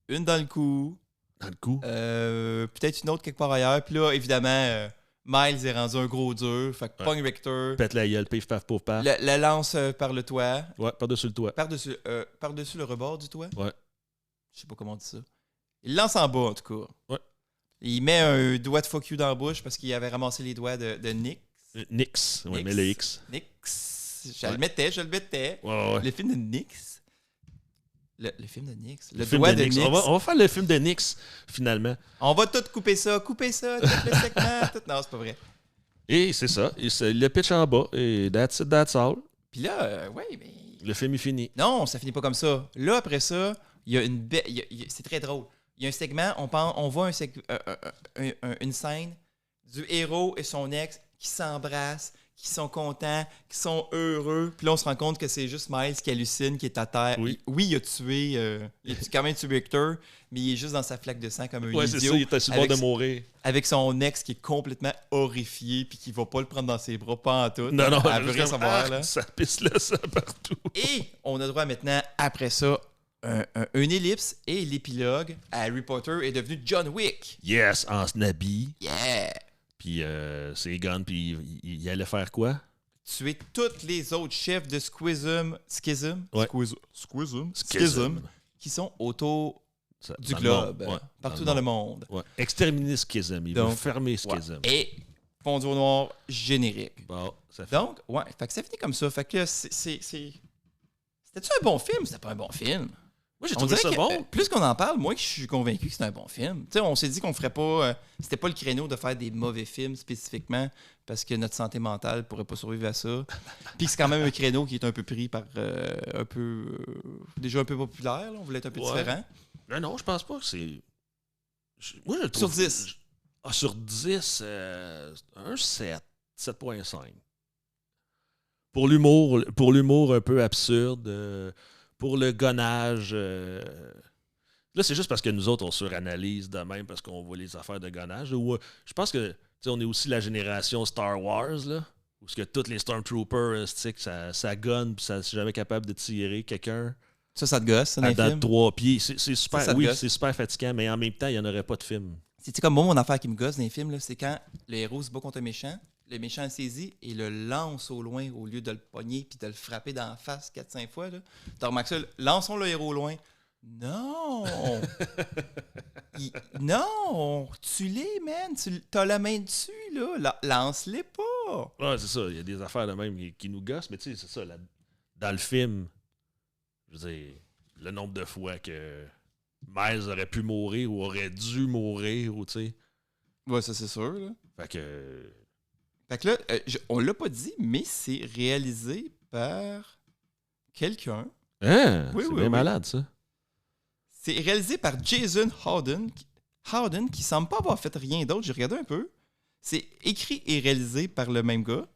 une dans le cou. Dans le cou? Peut-être une autre quelque part ailleurs. Puis là, évidemment, Miles est rendu un gros dur. Fait que pogne Richter. Pète la gueule, pif, paf, pouf, paf. La lance par le toit. Ouais, par-dessus le toit. Par-dessus le rebord du toit? Ouais. Je sais pas comment on dit ça. Il lance en bas, en tout cas. Ouais. Il met un doigt de fuck you dans la bouche parce qu'il avait ramassé les doigts de Nick. Nix. Oui, mais le X. Nix. Je le mettais. Ouais. Le film de Nix. Le film de Nix. Le film doigt de Nix. Nix. On va faire le film de Nix, finalement. On va tout couper ça, tout le segment. Tout... Non, c'est pas vrai. Et c'est ça. Et c'est le pitch en bas. Et that's it, that's all. Puis là, mais... Le film est fini. Non, ça finit pas comme ça. Là, après ça, il y a une c'est très drôle. Il y a un segment, on voit une scène du héros et son ex qui s'embrassent, qui sont contents, qui sont heureux. Puis là, on se rend compte que c'est juste Miles qui hallucine, qui est à terre. Oui, il a quand même tué Victor, mais il est juste dans sa flaque de sang comme un ouais, idiot. c'est ça, il était sur le bord de mourir. Avec son ex qui est complètement horrifié puis qui va pas le prendre dans ses bras, pas en tout. Non, elle veut rien savoir, là. Ça pisse là, ça partout. Et on a droit maintenant, après ça, une ellipse et l'épilogue. Harry Potter est devenu John Wick. Yes, en snabby. Yeah! Puis c'est Gun, puis il allait faire quoi? Tuer tous les autres chefs de Schism, Ouais. Schism, qui sont autour du globe, partout dans le monde. Ouais. Exterminer Schism, il veut fermer Schism. Ouais. Et fondu au noir générique. Bon, ça fait... Donc, ouais, fait que ça finit comme ça. Fait que c'était-tu un bon film? C'était pas un bon film. Moi, j'ai trouvé ça bon. Plus qu'on en parle, moi, je suis convaincu que c'est un bon film. Tu sais, on s'est dit qu'on ferait pas... c'était pas le créneau de faire des mauvais films spécifiquement parce que notre santé mentale pourrait pas survivre à ça. Puis c'est quand même un créneau qui est un peu pris par... déjà un peu populaire. Là. On voulait être un peu différent. Non, je pense pas que c'est... Moi, je le Sur trouve... 10? Sur 10, un 7. 7.5. Pour l'humour un peu absurde... Pour le gonnage, là, c'est juste parce que nous autres, on suranalyse de même parce qu'on voit les affaires de gonnage. Ou, je pense que on est aussi la génération Star Wars, là, où que tous les Stormtroopers, ça gonne puis ça c'est jamais capable de tirer quelqu'un. Ça te gosse, ça, à date 3 pieds. C'est super, c'est super fatigant, mais en même temps, il n'y en aurait pas de film. C'est comme moi, mon affaire qui me gosse dans les films, là, c'est quand le héros se bat contre un méchant, le méchant le saisit et le lance au loin au lieu de le pogner puis de le frapper dans la face 4-5 fois. T'as remarqué ça? Lançons le héros au loin. Non! Non! Tue-les, man! T'as la main dessus, là. Lance-les pas! Ouais, c'est ça. Il y a des affaires de même qui nous gossent, mais tu sais, c'est ça. Dans le film, je veux dire, le nombre de fois que Miles aurait pu mourir ou aurait dû mourir, ou tu sais. Ouais, ça, c'est sûr, là. Fait que là, on l'a pas dit, mais c'est réalisé par quelqu'un. Hein? Oui, c'est bien malade, ça. C'est réalisé par Jason Howden, qui semble pas avoir fait rien d'autre. J'ai regardé un peu. C'est écrit et réalisé par le même gars,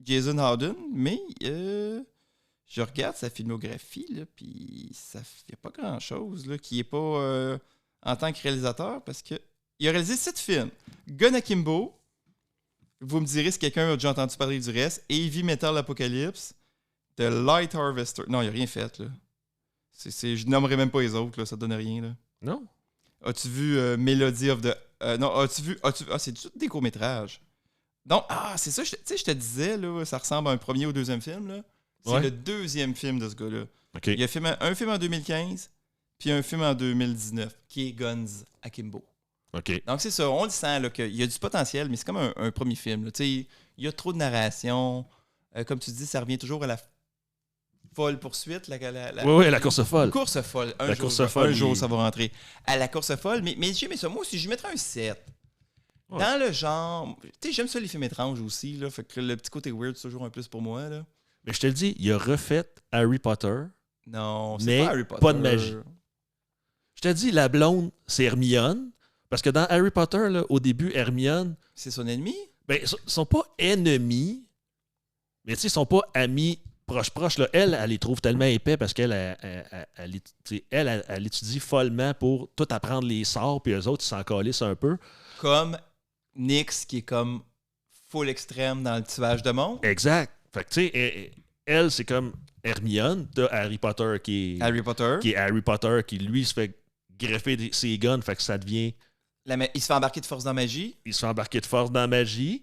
Jason Howden, mais je regarde sa filmographie, là, puis ça fait pas grand-chose là, qui est pas en tant que réalisateur, parce que il a réalisé 7 films. Gun Akimbo, vous me direz si quelqu'un a déjà entendu parler du reste, Heavy Metal Apocalypse, The Light Harvester. Non, il a rien fait, là. Je nommerai même pas les autres, là, ça donne rien, là. Non. As-tu vu Melody of the... non, as-tu vu... c'est tout des courts-métrages. Donc, c'est ça, tu sais, je te disais, là, ça ressemble à un premier ou deuxième film, là. C'est le deuxième film de ce gars-là. Okay. Il y a un film en 2015, puis un film en 2019, qui est Guns Akimbo. Okay. Donc, c'est ça, on le sent, là, qu'il y a du potentiel, mais c'est comme un premier film. Il y a trop de narration. Comme tu dis, ça revient toujours à la folle poursuite. Oui, la course folle. Course folle. Un jour, ça va rentrer. À la course folle, mais j'aime ça. Moi aussi, je mettrais un 7. Ouais. Dans le genre... Tu sais, j'aime ça les films étranges aussi. Là, fait que le petit côté weird, c'est toujours un plus pour moi. Là. Mais je te le dis, il a refait Harry Potter. Non, c'est pas Harry Potter. Pas de magie. Je te dis, la blonde, c'est Hermione. Parce que dans Harry Potter, là, au début, Hermione... C'est son ennemi? Ben, ils sont pas ennemis, mais tu sais, ils sont pas amis proches. Là. Elle les trouve tellement épais parce qu'elle elle étudie follement pour tout apprendre les sorts, puis eux autres, ils s'en calissent un peu. Comme Nyx, qui est comme full extrême dans le tuage de monde. Exact. Fait que tu sais, elle, c'est comme Hermione. T'as Harry Potter qui est Harry Potter, qui lui se fait greffer ses guns, fait que ça devient... Il se fait embarquer de force dans la magie.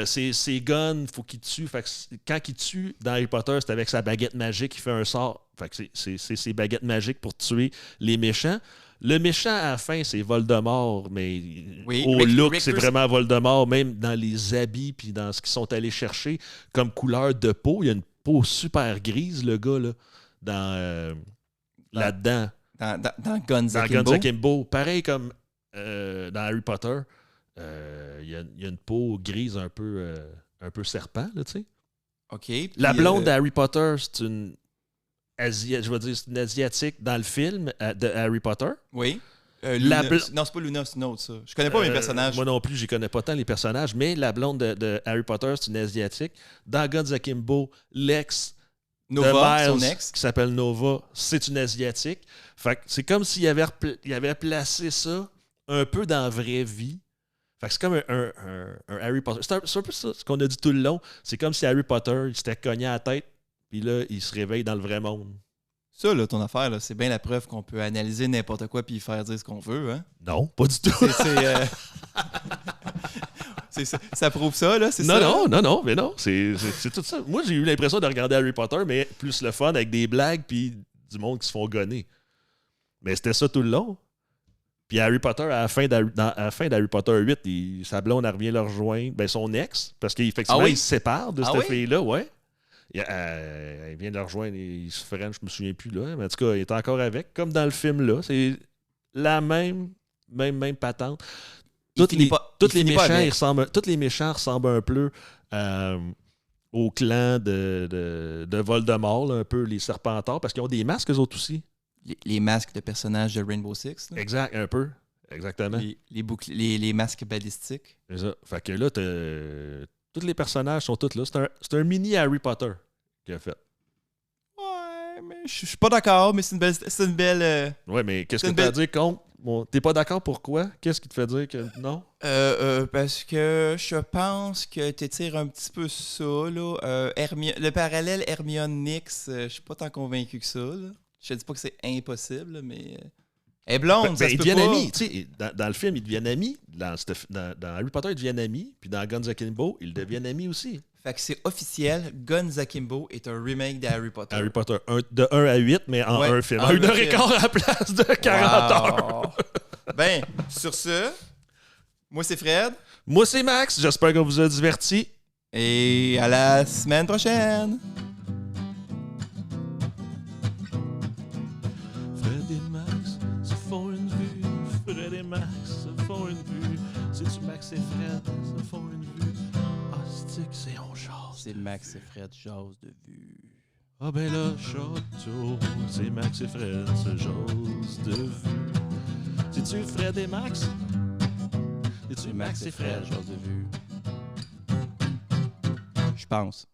Ses guns, il faut qu'il tue. Fait que quand il tue dans Harry Potter, c'est avec sa baguette magique qu'il fait un sort. Fait que c'est ses baguettes magiques pour tuer les méchants. Le méchant à la fin, c'est Voldemort, mais Oui, au Rick- look, Rick c'est Rus- vraiment Voldemort, même dans les habits puis dans ce qu'ils sont allés chercher comme couleur de peau. Il y a une peau super grise, le gars, là, là-dedans, dans Guns dans Akimbo. Guns Akimbo. Pareil comme dans Harry Potter, il y a une peau grise un peu serpent, là, tu sais. OK. Puis, La blonde d'Harry Potter, c'est une c'est une asiatique dans le film de Harry Potter. Oui. La Luna- bl- Non, c'est pas Luna, c'est une autre, ça. Je connais pas mes personnages. Moi non plus, je connais pas tant les personnages, mais la blonde de Harry Potter, c'est une asiatique. Dans Guns Akimbo, l'ex Nova, de son Miles, ex. qui s'appelle Nova, c'est une asiatique. Fait que c'est comme s'il avait placé ça un peu dans la vraie vie. Fait que c'est comme un Harry Potter. C'est un peu ça, ce qu'on a dit tout le long. C'est comme si Harry Potter, il s'était cogné à la tête, puis là, il se réveille dans le vrai monde. Ça, là, ton affaire, là, c'est bien la preuve qu'on peut analyser n'importe quoi puis faire dire ce qu'on veut, hein? Non, pas du tout. Ça prouve ça, là, c'est Non, ça? non, mais non. C'est tout ça. Moi, j'ai eu l'impression de regarder Harry Potter, mais plus le fun avec des blagues puis du monde qui se font gonner. Mais c'était ça tout le long. Puis Harry Potter, à la fin d'Harry Potter 8, sa blonde, elle revient le rejoindre. Ben, son ex, parce qu'effectivement, oui? il se sépare de Ah cette oui? fille-là, ouais. Elle vient de le rejoindre, il se freine, je me souviens plus, là. Mais en tout cas, il est encore avec, comme dans le film, là. C'est la même patente. Tous les méchants ressemblent un peu au clan de Voldemort, là, un peu les Serpentards, parce qu'ils ont des masques, eux autres aussi. Les masques de personnages de Rainbow Six. Là. Exact, un peu. Exactement. Les masques balistiques. C'est ça. Fait que là, tous les personnages sont tous là. C'est un mini Harry Potter qu'il a fait. Ouais, mais je suis pas d'accord, mais c'est une belle. Ouais, mais qu'est-ce c'est que une t'as belle- dit contre? Bon, t'es pas d'accord pourquoi? Qu'est-ce qui te fait dire que non? Parce que je pense que t'étires un petit peu ça, là. Le parallèle Hermione-Nyx, je suis pas tant convaincu que ça, là. Je te dis pas que c'est impossible, mais... Elle est blonde, ça se ils peut deviennent pas. amis. Tu sais, dans le film, ils deviennent amis. Dans Harry Potter, ils deviennent amis. Puis dans Guns Akimbo, ils deviennent amis aussi. Fait que c'est officiel, Guns Akimbo est un remake d'Harry Potter. Harry Potter, de 1 à 8, mais en Ouais, un film. en 1 heure un et film. quart à la place de 40 heures. Wow. Ben, sur ce, moi c'est Fred, Moi, c'est Max. J'espère qu'on vous a diverti. et à la semaine prochaine! Fred et Max se font une vue. Fred et Max se font une vue. C'est-tu Max et Fred se font une vue? Ah, c'est on jase. C'est Max et Fred, jase de vue. Ah ben là, château, c'est Max et Fred se jase de vue. C'est-tu Fred et Max? C'est-tu Max et Fred? jase de vue. Je pense.